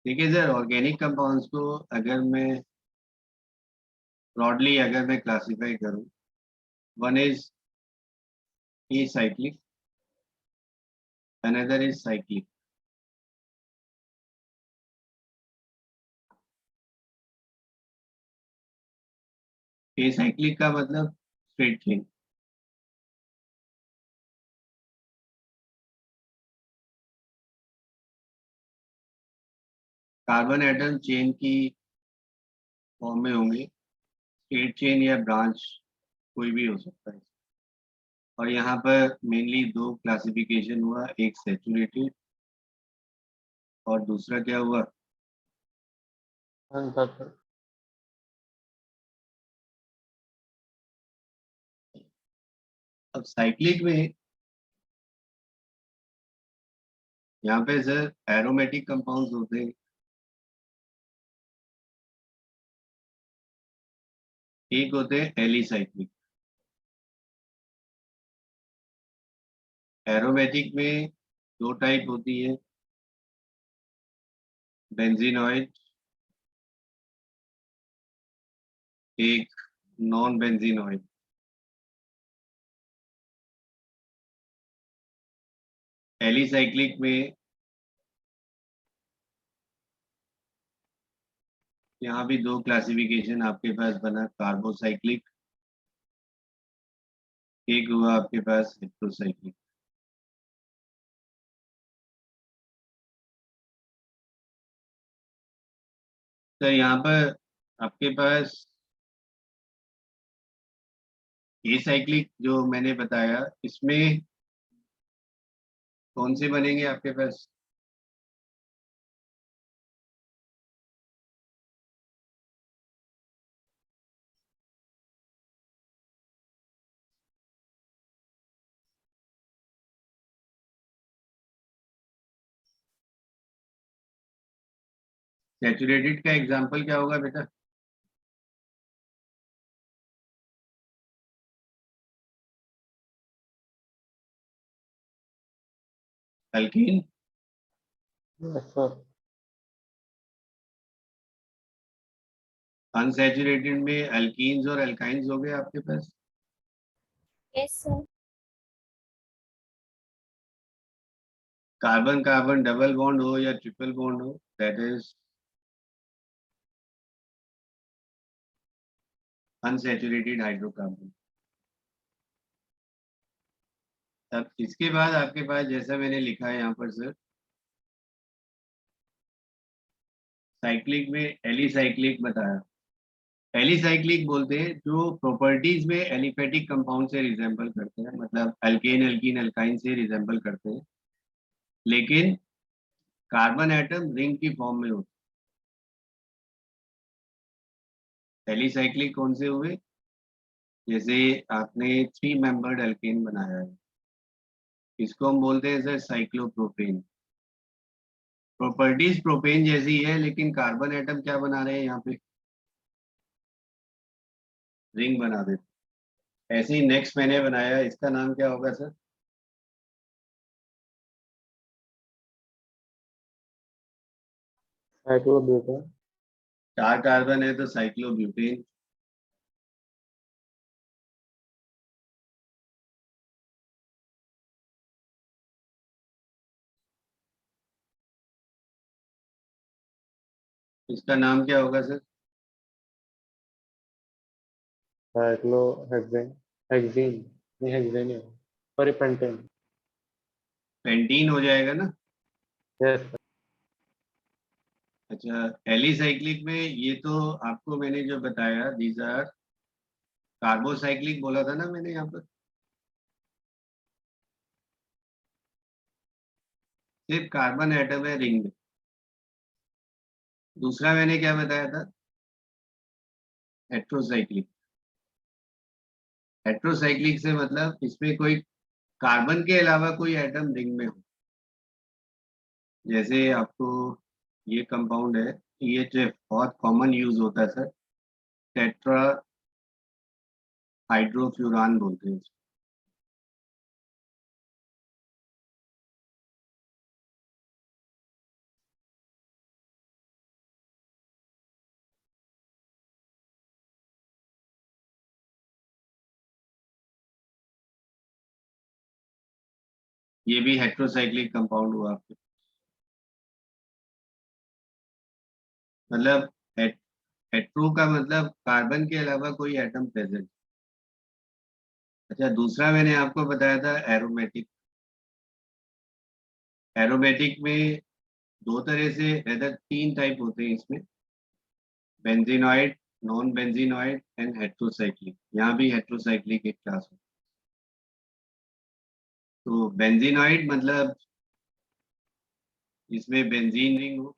ठीक है सर. ऑर्गेनिक कंपाउंड्स को अगर मैं ब्रॉडली अगर मैं क्लासिफाई करूं, one is acyclic, another is cyclic. acyclic का मतलब straight chain, carbon atom chain की फॉर्म में होंगे, स्ट्रेट चेन या ब्रांच कोई भी हो सकता है। और यहाँ पर मेनली दो क्लासिफिकेशन हुआ, एक सैचुरेटेड और दूसरा क्या हुआ, अनसैचुरेटेड। अब साइक्लिक में यहाँ पे सर एरोमेटिक कंपाउंड्स होते हैं, एक होते हैं एलिसाइक्लिक। एरोमेटिक में दो टाइप होती है, बेंजीनॉइड, एक नॉन बेंजीनॉइड। एलिसाइक्लिक में यहाँ भी दो क्लासिफिकेशन आपके पास बना, कार्बोसाइक्लिक, एक हुआ आपके पास हेट्रोसाइक्लिक। तो यहाँ पर आपके पास एसाइक्लिक जो मैंने बताया, इसमें कौन से बनेंगे आपके पास, सैचुरेटेड का एग्जांपल क्या होगा बेटा, अल्कीन। Yes sir. अनसैचुरेटेड में अल्कीन्स और अल्काइंस हो गए आपके पास। Yes, sir. Carbon carbon double bond हो या ट्रिपल बॉन्ड हो, दैट इज अनसैचुरेटेड हाइड्रोकार्बन। अब इसके बाद आपके पास जैसा मैंने लिखा है यहाँ पर सर, साइक्लिक में एलिसाइक्लिक बताया। एलिसाइक्लिक बोलते हैं जो प्रॉपर्टीज में एलिफेटिक कंपाउंड से रिजेंबल करते हैं, मतलब अल्केन अल्कीन अल्काइन से रिजेंबल करते हैं, लेकिन कार्बन एटम रिंग की फॉर्म में होते हैं। एलिसाइक्लिक कौन से हुए, जैसे आपने 3 मेंबर्ड अल्केन बनाया है, इसको हम बोलते हैं सर साइक्लोप्रोपेन। प्रॉपर्टीज प्रोपेन जैसी है, लेकिन कार्बन एटम क्या बना रहे हैं यहाँ पे, रिंग बना देते। ऐसे ही नेक्स्ट मैंने बनाया, इसका नाम क्या होगा सर, साइक्लोब्यूटेन। 4 कार्बन है तो साइक्लोब्यूटेन। इसका नाम क्या होगा सर, साइक्लोहेक्सेन। हेक्सेन नहीं, हेक्सेन ही है। Sorry, pentane. पेंटीन हो जाएगा ना। Yes sir. अच्छा, एलिसाइक्लिक में ये तो आपको मैंने जो बताया, दीज आर कार्बोसाइक्लिक बोला था ना मैंने यहाँ पर, सिर्फ कार्बन एटम है रिंग में। दूसरा मैंने क्या बताया था, हेट्रोसाइक्लिक। हेट्रोसाइक्लिक से मतलब इसमें कोई कार्बन के अलावा कोई एटम रिंग में हो, जैसे आपको ये कंपाउंड है, ये जो बहुत कॉमन यूज होता है सर, टेट्रा हाइड्रोफ्यूरान बोलते हैं इसको। ये भी हेट्रोसाइक्लिक कंपाउंड हुआ आपके, मतलब हेट्रो का मतलब कार्बन के अलावा कोई एटम प्रेजेंट। अच्छा, दूसरा मैंने आपको बताया था एरोमेटिक। एरोमेटिक में दो तरह से, रेदर तीन टाइप होते हैं इसमें, benzenoid, non benzenoid and heterocyclic. यहाँ भी हेट्रोसाइक्लिक एक क्लास है। तो बेंजीनॉइड मतलब इसमें बेंजीन रिंग हो,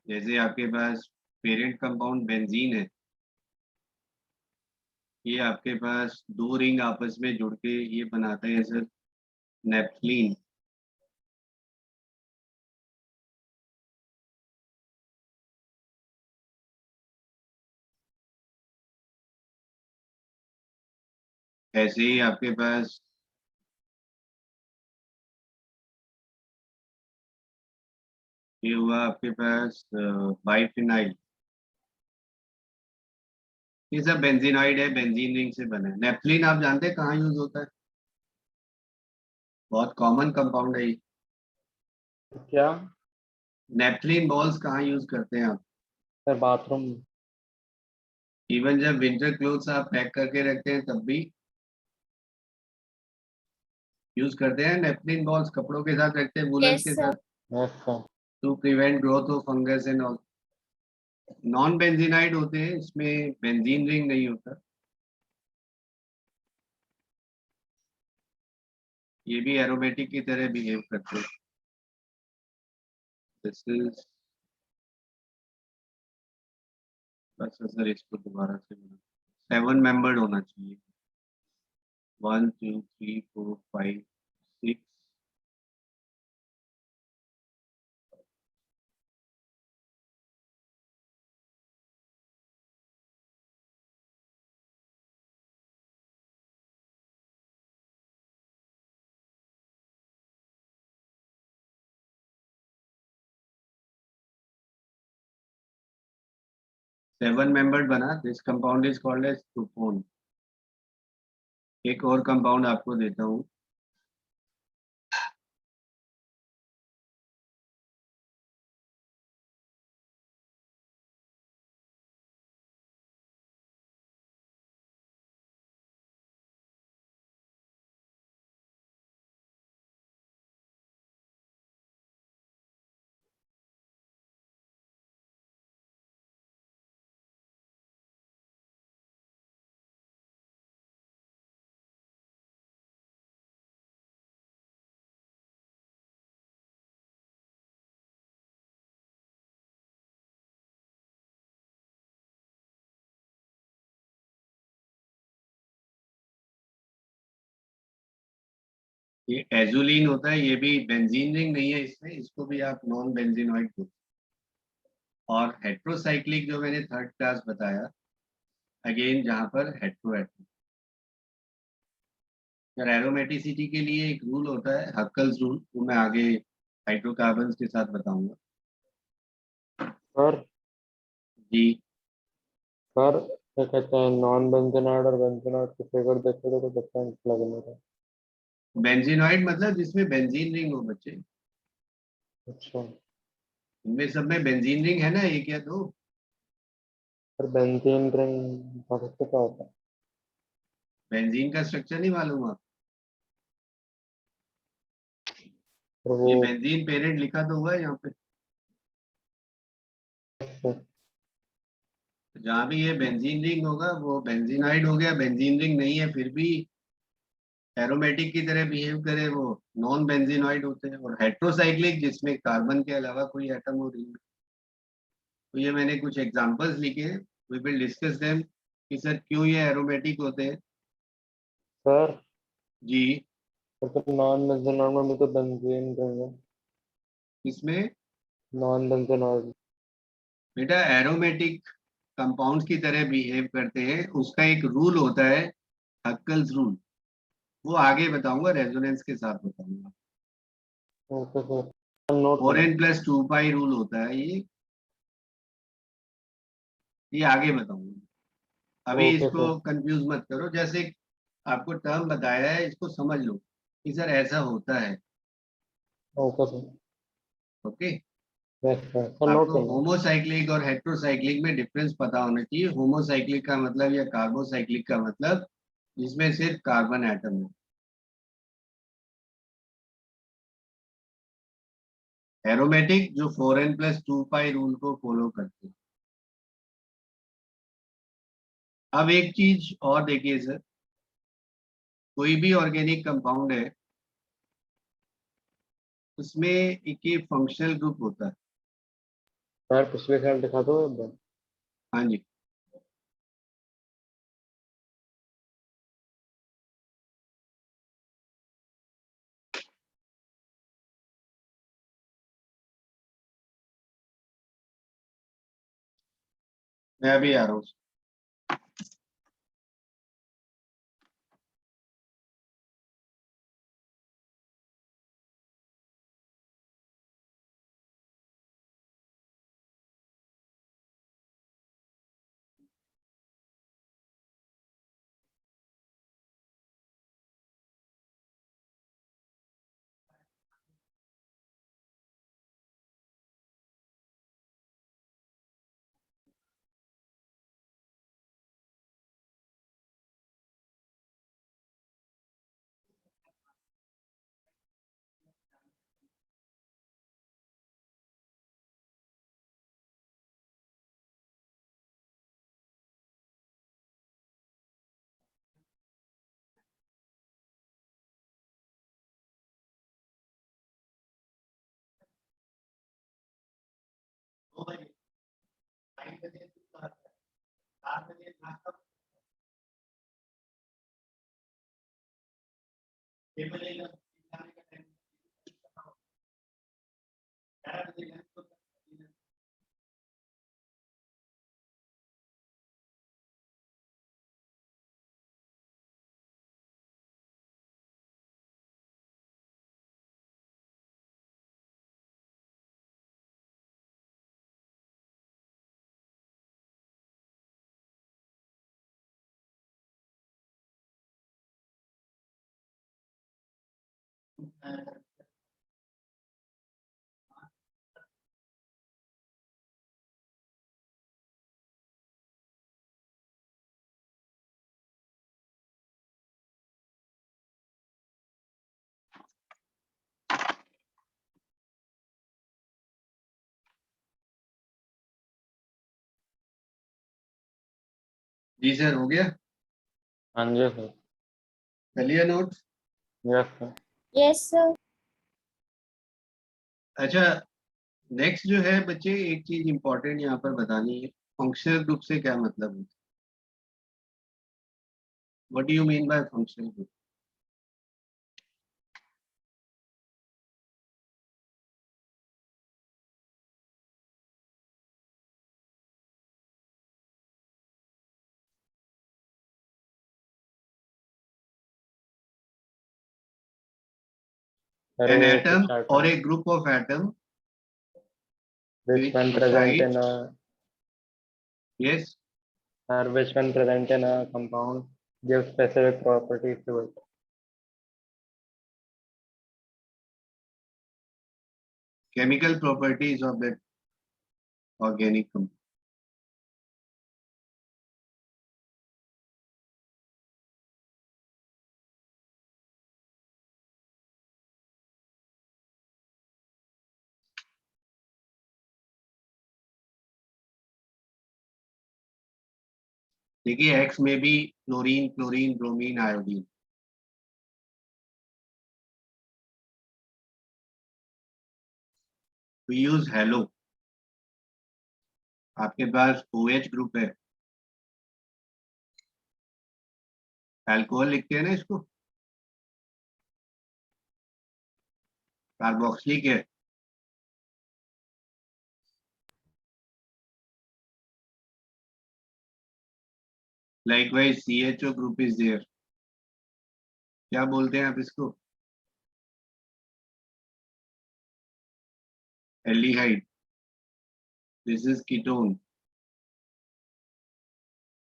जैसे आपके पास पेरेंट कंपाउंड बेंजीन है, ये आपके पास दो रिंग आपस में जुड़ के ये बनाते हैं सर नेप्थलीन। ऐसे ही आपके पास ये हुआ आपके पास बाइफिनाइल, ये सब बेंजीनॉइड है, बेंजीन रिंग से बना है। नेप्थलीन आप जानते हैं कहाँ यूज होता है? बहुत कॉमन कंपाउंड है ये। क्या? नेप्थलीन बॉल्स कहाँ यूज करते हैं आप? Sir bathroom. इवन जब विंटर क्लोथ्स आप पैक करके रखते हैं तब भी यूज करते हैं नेप्थलीन बॉल्स, कपड़ों के साथ रखते हैं, वुलन Yes, के sir. साथ, yes sir. To prevent growth of fungus and all. Non benzenoid होते हैं, इसमें बेंजीन रिंग नहीं होता। ये भी एरोमेटिक की तरह बिहेव करते हैं। दिस इज, बस सर इसको दोबारा से बना, 7 मेंबर्ड होना चाहिए। 1 2 3 4 5 6। 7 मेंबर्ड बना। This compound is called as propane. एक और कंपाउंड आपको देता हूँ, ये एजुलिन होता है, ये भी बेंजीन रिंग नहीं है इसमें, इसको भी आप नॉन बेंजीनॉइड बोलते हैं। और हेट्रोसाइक्लिक जो मैंने थर्ड क्लास बताया, अगेन जहां पर हेट्रो एटम। यार एरोमेटिसिटी के लिए एक रूल होता है, हक्कल्स रूल, वो मैं आगे हाइड्रोकार्बन्स के साथ बताऊंगा। सर जी, सर क्या कहते हैं, नॉन बेंजीनॉइड और बेंजीनॉइड की फिगर देखे तो कुछ डिफरेंस लग नहीं रहा। बेंजीनॉइड मतलब जिसमें बेंजीन रिंग हो बच्चे, अच्छा। इनमें सब में बेंजीन रिंग है ना, एक या दो। सर बेंजीन रिंग बहुत क्या होता है? बेंजीन का स्ट्रक्चर नहीं मालूम आप? और वो ये बेंजीन पेरेंट लिखा तो हुआ है यहाँ पे। जहाँ भी ये बेंजीन रिंग होगा वो बेंजीनाइड हो गया। बेंजीन रिंग नहीं है फिर भी एरोमेटिक की तरह बिहेव करे, वो नॉन बेंजीनॉइड होते हैं। और हेट्रोसाइक्लिक जिसमें कार्बन के अलावा कोई एटम हो रिंग में। तो ये मैंने कुछ एग्जांपल्स लिखे, वी विल डिस्कस देम कि सर क्यों ये एरोमेटिक होते हैं। सर जी, तो नॉन बेंजीनॉइड में भी तो बेंजीन रिंग है। इसमें नॉन बेंजीनॉइड। बेटा एरोमेटिक कंपाउंड्स की तरह बिहेव करते हैं, उसका एक रूल होता है, हक्कल्स रूल। वो आगे बताऊंगा, रेजोनेंस के साथ बताऊंगा। ओके सर, नोट फोर करो। एन प्लस टू पाई रूल होता है ये आगे बताऊंगा। अभी ओके इसको सर। कंफ्यूज मत करो। जैसे आपको टर्म बताया है, इसको समझ लो कि सर ऐसा होता है। Okay sir. Okay, yes sir, sir note आपको कर लो। होमोसाइक्लिक और हेट्रोसाइक्लिक में डिफरेंस पता होना चाहिए। होमोसाइक्लिक का मतलब या कार्बोसाइक्लिक का मतलब जिसमें सिर्फ कार्बन एटम है। एरोमेटिक जो 4n+2 रूल को फॉलो करते हैं। अब एक चीज और देखिए सर, कोई भी ऑर्गेनिक कंपाउंड है उसमें एक ही फंक्शनल ग्रुप होता है। सर पिछले साल दिखा दो एक बार। हाँ जी, मैं अभी आ रहा हूँ। जी सर, हो गया? हाँ जी सर। कर लिया note? Yes sir. Yes, sir. अच्छा, नेक्स्ट जो है बच्चे, एक चीज इंपॉर्टेंट यहाँ पर बतानी है। फंक्शनल ग्रुप से क्या मतलब है? What do you mean by functional group? Sir an वो एटम स्टार्ट और है। A group of atom which which one present in resides, a yes, sir which one present in a compound give specific properties to it. chemical properties of that organic compound. देखिए X में भी chlorine, chlorine, bromine, iodine. We use hello. आपके पास OH group है, alcohol लिखते हैं ना इसको, carboxylic है। Likewise CHO group is there। क्या बोलते हैं आप इसको? एल्डिहाइड। This is ketone.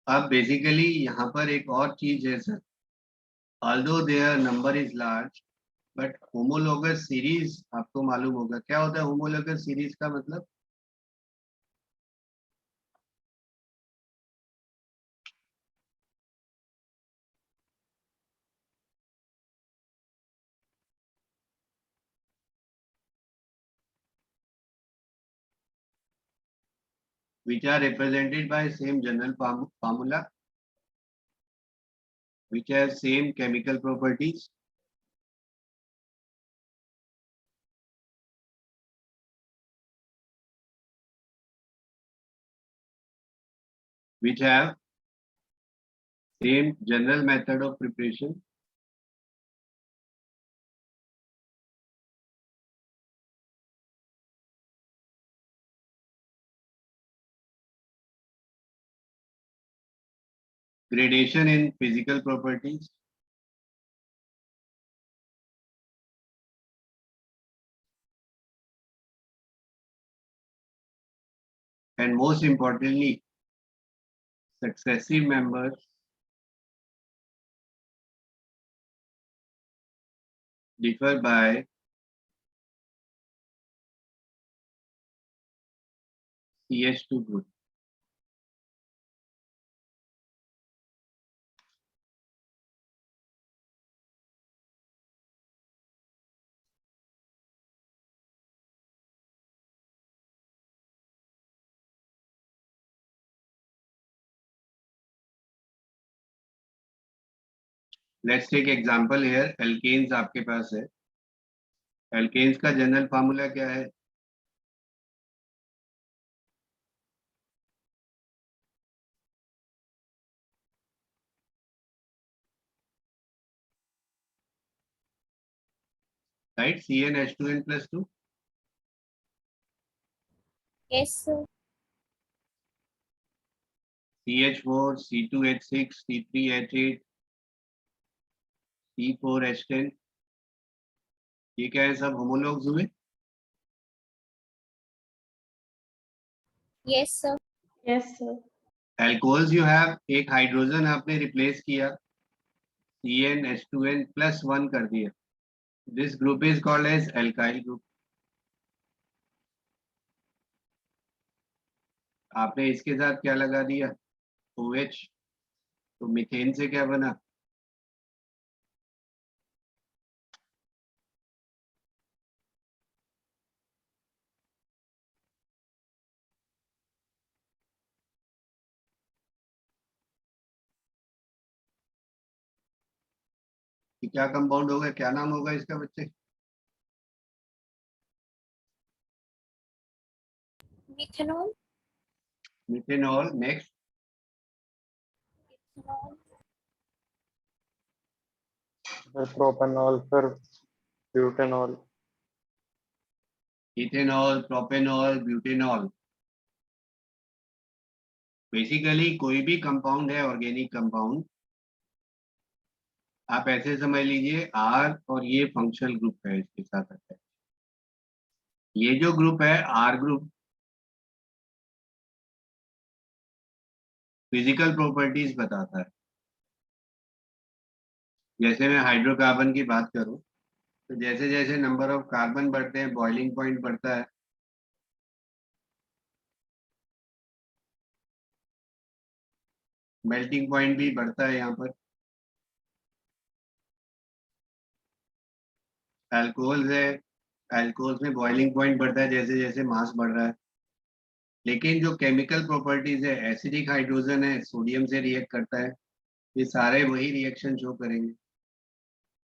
अब बेसिकली यहाँ पर एक और चीज है sir, although their number is large, but homologous series आपको मालूम होगा क्या होता है homologous series का मतलब? Which are represented by same general formula, which have same chemical properties. Which have same general method of preparation. Gradation in physical properties. And most importantly, successive members differ by CH2 group. Let's take example here. Alkanes आपके पास है. Alkanes का general formula क्या है? Right, CnH2n plus 2. Yes, sir. CH4, C2H6, C3H8, C4H10. ये क्या है सब homologs हुए? Yes, sir. Yes, sir. Alcohols you have एक हाइड्रोजन आपने रिप्लेस किया, CnH2n plus 1 कर दिया. This group is called as alkyl group. आपने इसके साथ क्या लगा दिया? OH. तो मीथेन से क्या बना? कि क्या कंपाउंड होगा, क्या नाम होगा इसका बच्चे? Methanol. मिथेनॉल. Next Ethanol. फिर प्रोपेनॉल, फिर butanol. Ethanol, propanol, butanol. Basically कोई भी कंपाउंड है ऑर्गेनिक कंपाउंड, आप ऐसे समझ लीजिए R और ये फंक्शनल ग्रुप है इसके साथ आता है. ये जो ग्रुप है R ग्रुप फिजिकल प्रॉपर्टीज बताता है. जैसे मैं हाइड्रोकार्बन की बात करूं तो जैसे जैसे नंबर ऑफ कार्बन बढ़ते हैं बॉइलिंग पॉइंट बढ़ता है. मेल्टिंग पॉइंट भी बढ़ता है. यहाँ पर अल्कोहल है, अल्कोहल में बॉइलिंग पॉइंट बढ़ता है जैसे जैसे मास बढ़ रहा है. लेकिन जो केमिकल प्रॉपर्टीज है, एसिडिक हाइड्रोजन है, सोडियम से रिएक्ट करता है, ये सारे वही रिएक्शन शो करेंगे.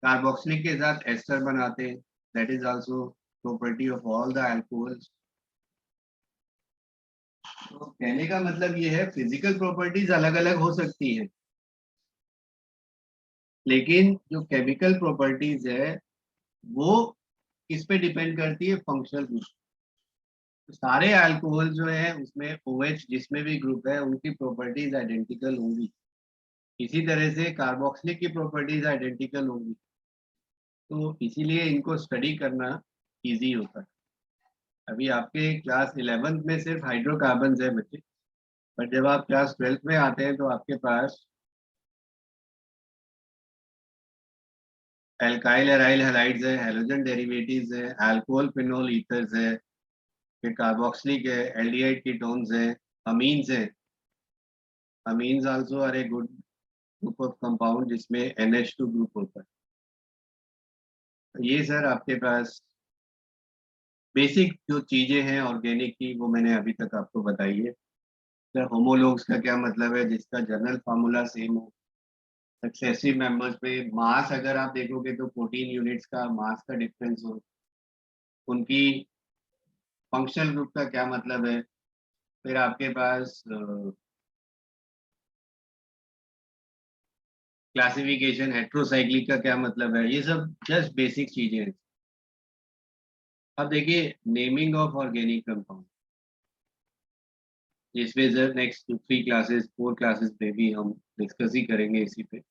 कार्बोक्सिलिक के साथ एस्टर बनाते हैं, that is also property of all the alcohols. तो कहने का मतलब ये है फिजिकल प्रॉपर्टीज अलग अलग हो सकती है, लेकिन जो केमिकल प्रॉपर्टीज है वो किस पे डिपेंड करती है? Functional group. तो सारे अल्कोहल जो है उसमें OH जिसमें भी ग्रुप है उनकी प्रॉपर्टीज आइडेंटिकल होंगी. इसी तरह से कार्बोक्सिलिक की प्रॉपर्टीज आइडेंटिकल होंगी. तो इसीलिए इनको स्टडी करना इजी होता है. अभी आपके क्लास 11th में सिर्फ हाइड्रोकार्बन है बच्चे, बट जब आप क्लास 12th में आते हैं तो आपके पास एल्काइल एराइल हैलाइड्स है, हैलोजन डेरिवेटिव्स है, अल्कोहल फिनोल ईथर्स है, फिर कार्बोक्सिलिक है, एल्डिहाइड कीटोन्स है, अमीन्स है। Amines also are a good group of compound जिसमें NH2 ग्रुप होता है। तो ये सर आपके पास बेसिक जो चीजें हैं ऑर्गेनिक की वो मैंने अभी तक आपको बताई है। सर होमोलॉग्स का क्या मतलब है, जिसका जनरल फार्मूला सेम हो। सक्सेसिव मेंबर्स में मास अगर आप देखोगे तो 14 यूनिट्स का मास का डिफरेंस हो। उनकी फंक्शनल ग्रुप का क्या मतलब है, फिर आपके पास क्लासिफिकेशन हेट्रोसाइक्लिक का क्या मतलब है, ये सब जस्ट बेसिक चीजें हैं। अब देखिए नेमिंग ऑफ ऑर्गेनिक कंपाउंड, जिसमें सर नेक्स्ट 3 क्लासेस 4 क्लासेस में भी हम डिस्कस ही करेंगे इसी पे।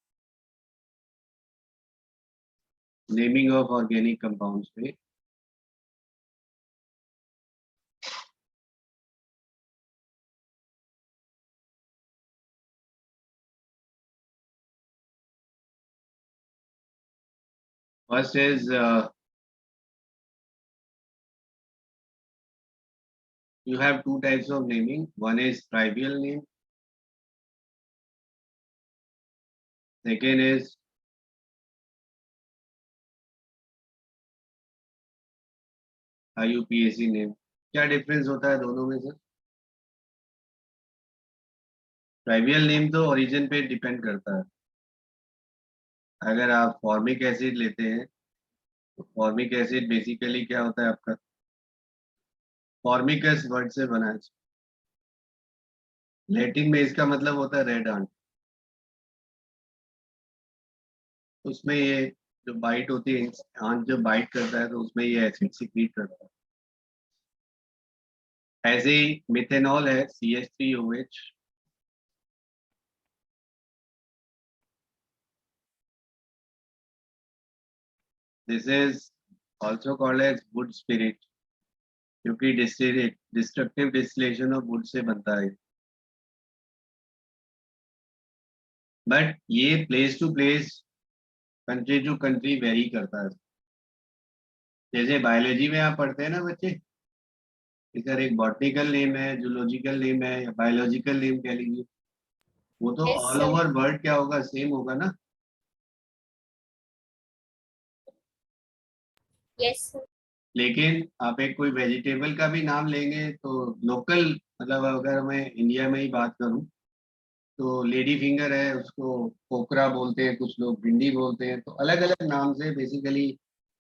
नेमिंग ऑफ ऑर्गेनिक कंपाउंड्स पे first is you have 2 types of naming. One is trivial name. Second is IUPAC name. क्या डिफरेंस होता है दोनों में सर? ट्राइवियल नेम तो ओरिजिन पे डिपेंड करता है। अगर आप फॉर्मिक एसिड लेते हैं तो फॉर्मिक एसिड बेसिकली क्या होता है आपका, फॉर्मिकस वर्ड से बना है। लैटिन में इसका मतलब होता है रेड आंट। उसमें ये जो बाइट होती है, आंट जब बाइट करता है तो उसमें ये एसिड सिक्रीट करता है। ऐसे ही मिथेनॉल है CH3OH। This is also called as wood spirit, क्योंकि डिस्ट्रक्टिव डिस्टिलेशन ऑफ वुड से बनता है। बट ये place to place, country to country vary करता है। जैसे बायोलॉजी में आप पढ़ते हैं ना बच्चे, इधर एक बॉटनिकल नेम है, जूलॉजिकल नेम है या बायोलॉजिकल नेम कह लीजिए, वो तो Yes, all sir. Over world क्या होगा, सेम होगा ना। Yes, sir. लेकिन आप एक कोई वेजिटेबल का भी नाम लेंगे तो लोकल, मतलब अगर मैं इंडिया में ही बात करूं तो लेडी फिंगर है, उसको कोकरा बोलते हैं, कुछ लोग भिंडी बोलते हैं, तो अलग अलग नाम से बेसिकली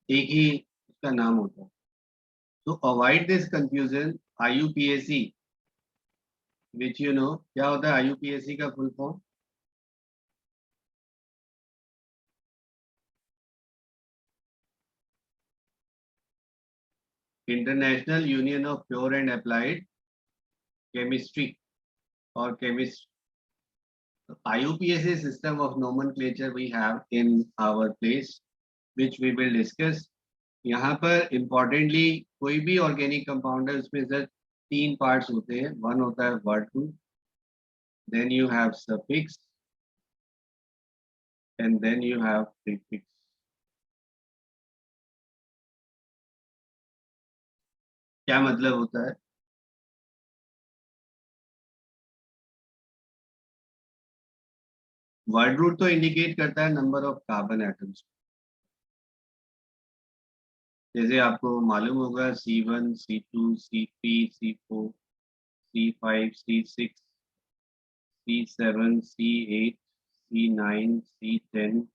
एक ही उसका नाम होता है। तो avoid this confusion, IUPAC which you know क्या होता है IUPAC का full form? International union of pure and applied chemistry और chemist. IUPAC system of nomenclature we have in our place which we will discuss। यहाँ पर importantly कोई भी organic compound है उसमें सर 3 पार्ट्स होते हैं। वन होता है word root, then you have suffix and then you have prefix. क्या मतलब होता है? वर्ड रूट तो इंडिकेट करता है नंबर ऑफ कार्बन एटम्स। जैसे आपको मालूम होगा C1 C2 C3 C4 C5 C6 C7 C8 C9 C10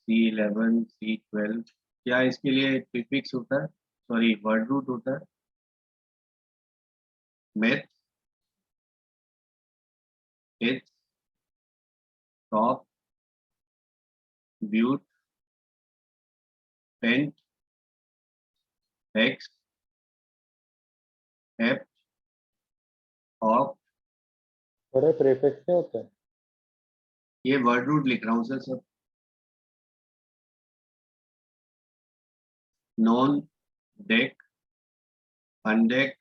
C11 C12। क्या इसके लिए प्रीफिक्स होता है, सॉरी वर्ड रूट होता है? मेथ, एथ, top, ब्यूट, paint, hex, hept, op. अरे प्रीफिक्स क्या होता है? ये वर्ड रूट लिख रहा हूँ सर सब। Non, dec, undec,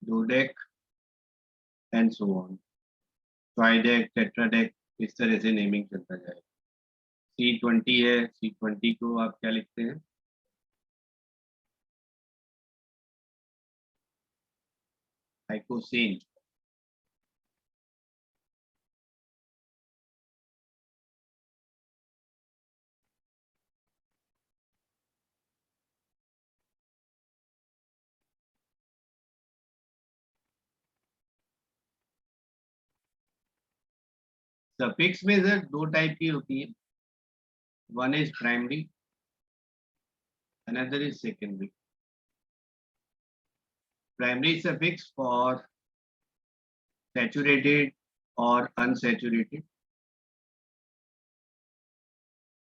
dodec and so on. Tridec, tetradec, इस तरह से नेमिंग चलता जाएगा। C20 है, C20 को आप क्या लिखते हैं? आइकोसेन। सफिक्स में सर दो टाइप की होती है, one is primary, another is secondary. Primary suffix for saturated और अनसैचुरेटेड,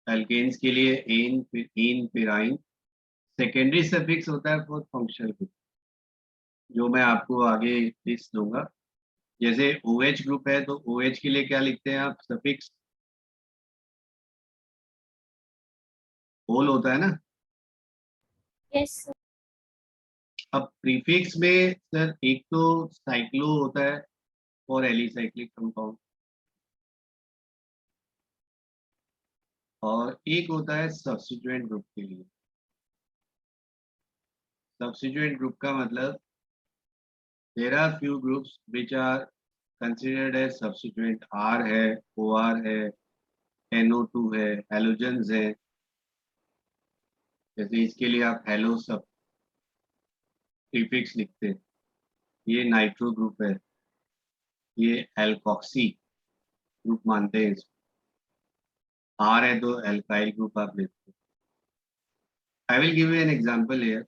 एल्केन्स के लिए एन, फिर इन, फिर आइन। सेकेंडरी सफिक्स होता है फॉर फंक्शनल ग्रुप, जो मैं आपको आगे लिस्ट दूंगा। जैसे OH ग्रुप है तो OH के लिए क्या लिखते हैं आप? सफिक्स होल होता है ना। Yes, sir. अब प्रीफिक्स में सर एक तो साइक्लो होता है और एलिसाइक्लिक कंपाउंड, और एक होता है सब्स्टिट्यूएंट ग्रुप के लिए। सब्स्टिट्यूएंट ग्रुप का मतलब there are few groups which are considered as substituent. R है, OR है, NO2 है, हैलोजेंस है। जैसे इसके लिए आप हेलो सब प्रीफिक्स लिखते हैं। ये नाइट्रो ग्रुप है, ये एल्कोक्सी ग्रुप मानते हैं इसको। R है तो एल्काइल ग्रुप आप लेते हैं। I will give you an example here.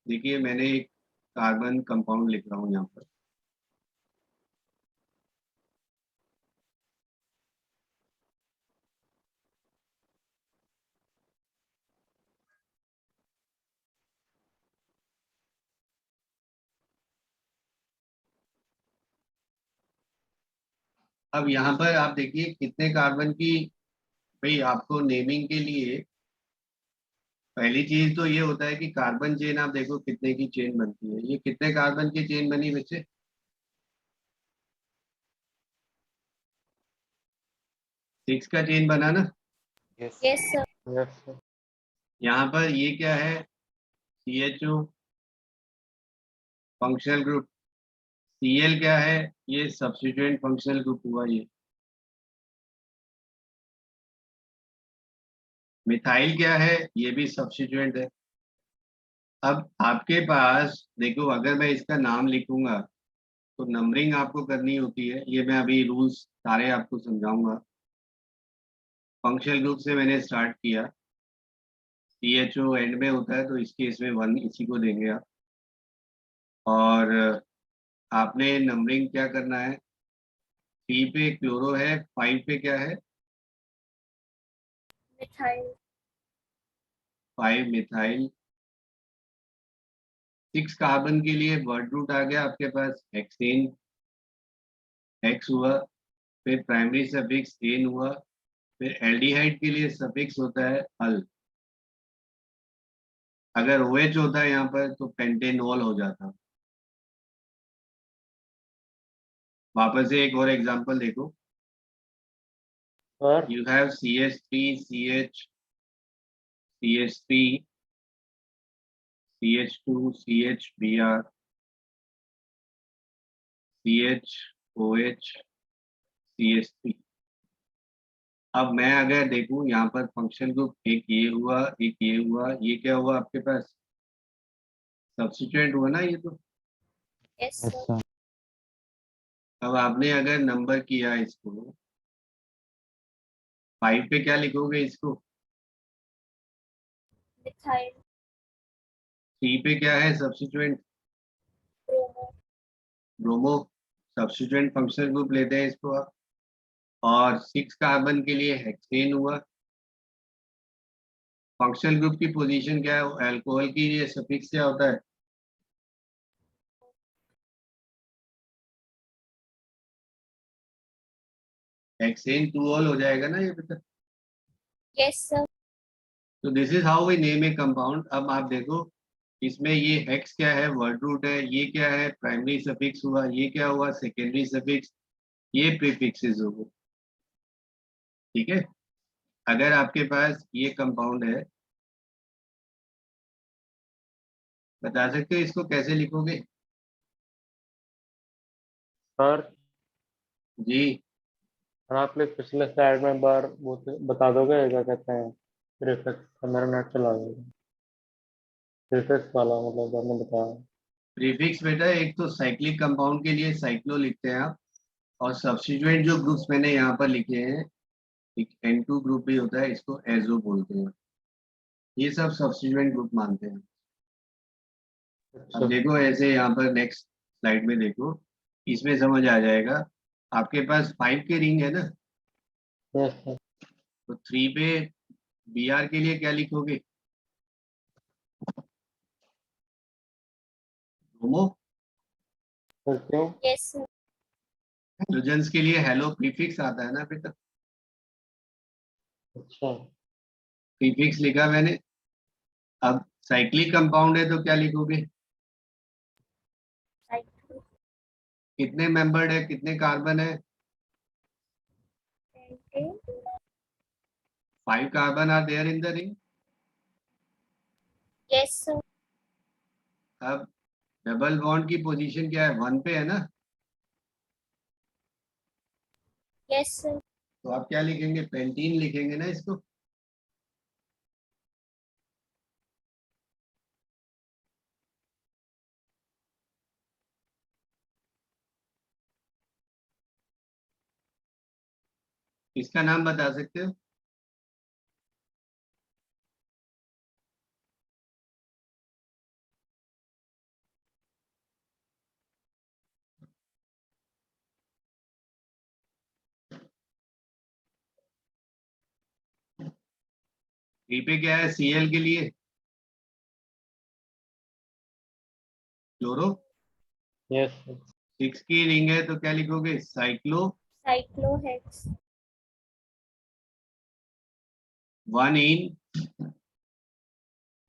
देखिए मैंने एक कार्बन कंपाउंड लिख रहा हूँ यहाँ पर। अब यहाँ पर आप देखिए कितने कार्बन की, भाई आपको नेमिंग के लिए पहली चीज तो ये होता है कि कार्बन चेन आप देखो कितने की चेन बनती है। ये कितने कार्बन की चेन बनी बच्चे? सिक्स का चेन बना ना। Yes. Yes, sir. Yes sir. यहाँ पर ये क्या है? CHO functional group. Cl क्या है? ये सब्स्टिट्यूएंट फंक्शनल ग्रुप हुआ। ये मिथाइल क्या है? ये भी सब्स्टिट्यूएंट है। अब आपके पास देखो, अगर मैं इसका नाम लिखूंगा तो नंबरिंग आपको करनी होती है। ये मैं अभी रूल्स सारे आपको समझाऊंगा। फंक्शनल ग्रुप से मैंने स्टार्ट किया, CHO एंड में होता है तो इस केस में 1 इसी को देंगे आप। और आपने नंबरिंग क्या करना है? 3 पे क्लोरो है, 5 पे क्या है? Methyl. 5 मिथाइल। 6 कार्बन के लिए वर्ड रूट आ गया आपके पास, हेक्सेन, X हुआ। फिर प्राइमरी सफिक्स एन हुआ। फिर एल्डिहाइड के लिए सफिक्स होता है अल। अगर OH होता है यहाँ पर तो पेंटेनॉल हो जाता। वापस से एक और एग्जांपल देखो। Sir You have CH3, CH, CH3, CH2, CHBr, CHOH, CH3। अब मैं अगर देखूं यहाँ पर फंक्शन ग्रुप, एक ये हुआ, एक ये हुआ, ये क्या हुआ आपके पास? सब्स्टिट्यूएंट हुआ ना ये तो। Yes, yes sir. सर। अब आपने अगर नंबर किया इसको 5 पे, क्या लिखोगे इसको? Methyl. 3 पे क्या है substituent? Bromo. Bromo. Substituent functional group लेते हैं इसको आप। और 6 कार्बन के लिए हेक्सेन हुआ। फंक्शनल ग्रुप की पोजीशन क्या है? अल्कोहल की ये सफिक्स क्या होता है? हेक्सेन 2 ऑल हो जाएगा ना ये बेटा। Yes, sir. तो this is how we name a compound. अब आप देखो इसमें ये हेक्स क्या है? वर्ड रूट है। ये क्या है? प्राइमरी सफिक्स हुआ। ये क्या हुआ? Secondary suffix. ये प्रीफिक्सेस हो गए। ठीक है। अगर आपके पास ये कंपाउंड है, बता सकते हो इसको कैसे लिखोगे? सर जी, सर आप प्लीज पिछले स्लाइड में एक बार वो बता दोगे क्या कहते हैं प्रीफिक्स? मेरा नेट चला गया। प्रीफिक्स वाला मतलब जो आपने बताया। प्रीफिक्स बेटा एक तो साइक्लिक कंपाउंड के लिए साइक्लो लिखते हैं आप, और सब्स्टिट्यूएंट जो ग्रुप्स मैंने यहाँ पर लिखे हैं, एक N2 ग्रुप भी होता है, इसको एजो बोलते हैं। ये सब सब्स्टिट्यूएंट ग्रुप मानते हैं। अच्छा अब देखो ऐसे यहाँ पर नेक्स्ट स्लाइड में देखो, इसमें समझ आ जाएगा। आपके पास 5 के रिंग है ना, यस सर। तो 3 पे Br के लिए क्या लिखोगे? ब्रोमो। सर क्यों? Yes, sir. हाइड्रोजन्स के लिए हेलो प्रीफिक्स आता है ना बेटा, अच्छा प्रीफिक्स लिखा मैंने। अब साइक्लिक कंपाउंड है तो क्या लिखोगे? Cycle. कितने मेंबर्ड है, कितने कार्बन है? 20. 5 carbon are there in the ring. Yes, sir. अब डबल बॉन्ड की पोजीशन क्या है? 1 पे है ना, Yes, sir. तो आप क्या लिखेंगे? पेंटीन लिखेंगे ना इसको। इसका नाम बता सकते हो? टी पे क्या है Cl के लिए? क्लोरो। Yes sir. 6 की रिंग है तो क्या लिखोगे? साइक्लो। Cyclohex. 1 in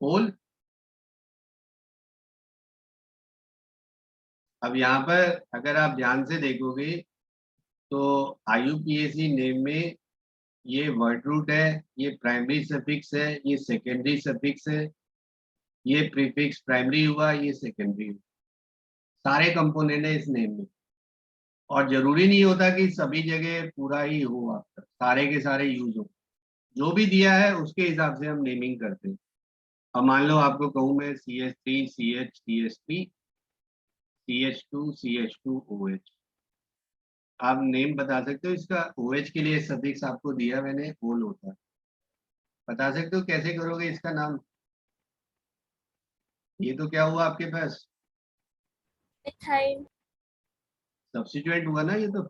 whole. अब यहाँ पर अगर आप ध्यान से देखोगे तो IUPAC नेम में ये वर्ड रूट है, ये प्राइमरी सफिक्स है, ये सेकेंडरी सफिक्स है, ये प्रीफिक्स प्राइमरी हुआ, ये सेकेंडरी हुआ, सारे कंपोनेंट है इस नेम में। और जरूरी नहीं होता कि सभी जगह पूरा ही हो, आपका सारे के सारे यूज हो। जो भी दिया है उसके हिसाब से हम नेमिंग करते हैं। अब मान लो आपको कहूँ मैं CH3 CH CH3 CH2 CH2OH, आप नेम बता सकते हो इसका? OH के लिए सफिक्स आपको दिया मैंने, होल होता है। बता सकते हो कैसे करोगे इसका नाम? ये तो क्या हुआ आपके पास? Methyl. सब्स्टिट्यूएंट हुआ ना ये तो,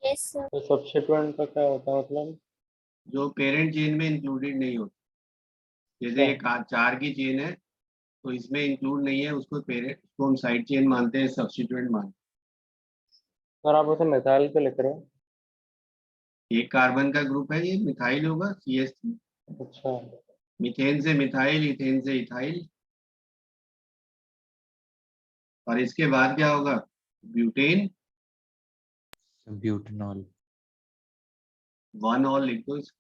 Yes, sir. तो सब्स्टिट्यूएंट का क्या होता है मतलब? जो पेरेंट चेन में इंक्लूडेड नहीं होता। जैसे ये 4 की चेन है तो इसमें इंक्लूड नहीं है, उसको पेरेंट, उसको हम साइड चेन मानते हैं, सब्स्टिट्यूएंट मानते सर आप उसे मिसाइल पे लिख रहे हो? हैं। एक कार्बन का ग्रुप है, ये मिथाइल होगा CH3। अच्छा मीथेन से मिथाइल, इथेन से इथाइल, और इसके बाद क्या होगा? ब्यूटेन। ब्यूटेनॉल। 1 और लिख दो इसको।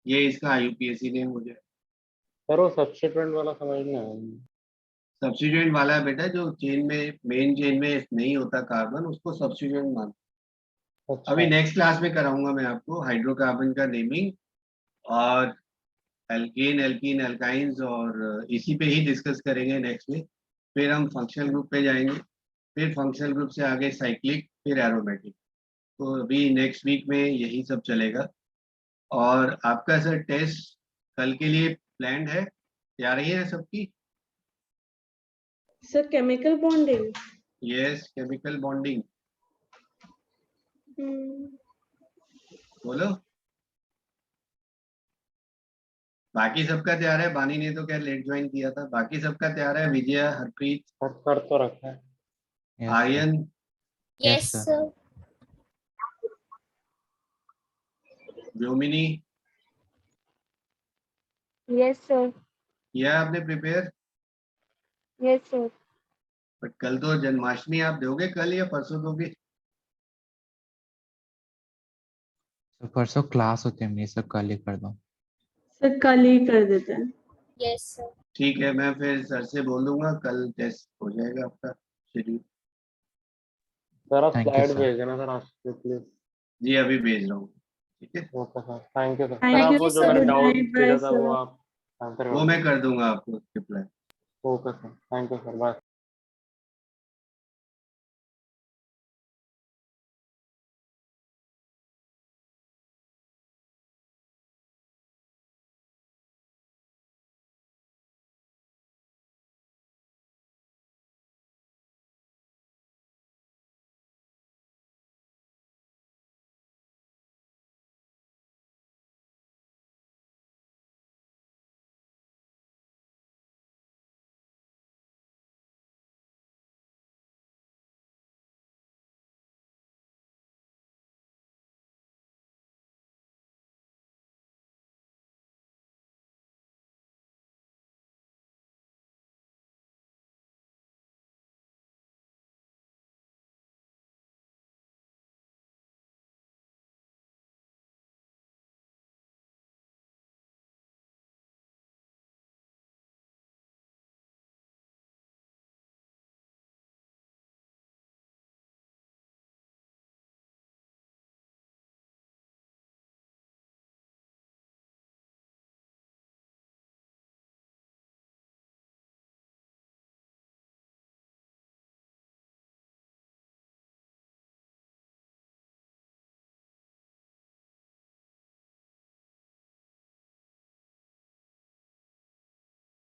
ये इसका IUPAC नेम हो जाए। सर वो सब्स्टिट्यूएंट वाला समझ नहीं आया। सब्स्टिट्यूएंट वाला है बेटा, जो चेन में, मेन चेन में नहीं होता कार्बन, उसको सब्स्टिट्यूएंट मान। अच्छा अभी नेक्स्ट क्लास में कराऊंगा मैं आपको हाइड्रोकार्बन का नेमिंग, और एल्केन एल्कीन एल्काइंस, और इसी पे ही डिस्कस करेंगे नेक्स्ट में। फिर हम फंक्शनल ग्रुप पे जाएंगे, फिर फंक्शनल ग्रुप से आगे साइक्लिक, फिर एरोमेटिक। तो अभी नेक्स्ट वीक में यही सब चलेगा। और आपका सर टेस्ट कल के लिए प्लान्ड है, तैयारी है सबकी? Sir, chemical bonding. Yes, chemical bonding. Hmm. बोलो। बाकी सबका तैयार है? बानी ने तो क्या लेट ज्वाइन किया था। बाकी सबका तैयार है? विजया, हरप्रीत, सर कर तो रखा है। Yes, sir. Aryan, Yes, sir. sir. व्योमिनी, Yes, sir. किया आपने प्रिपेयर? Yes, sir. बट कल तो जन्माष्टमी, आप दोगे कल या परसों दोगे? तो परसों क्लास होती है मेरी, सब कल ही कर दो। सर कल ही कर देते हैं। Yes, sir. ठीक है, मैं फिर सर से बोल दूंगा, कल टेस्ट हो जाएगा आपका शेड्यूल। सर आप Thank you, स्लाइड sir. भेज देना सर आज के प्लीज। जी अभी भेज रहा हूँ, ठीक है। Okay sir, thank you sir. Thank sir आप you, वो जो sir. मैंने Good डाउट night, भेजा bye, था वो sir. आप आंसर वो मैं कर दूंगा आपको reply. Okay sir, thank you sir, bye.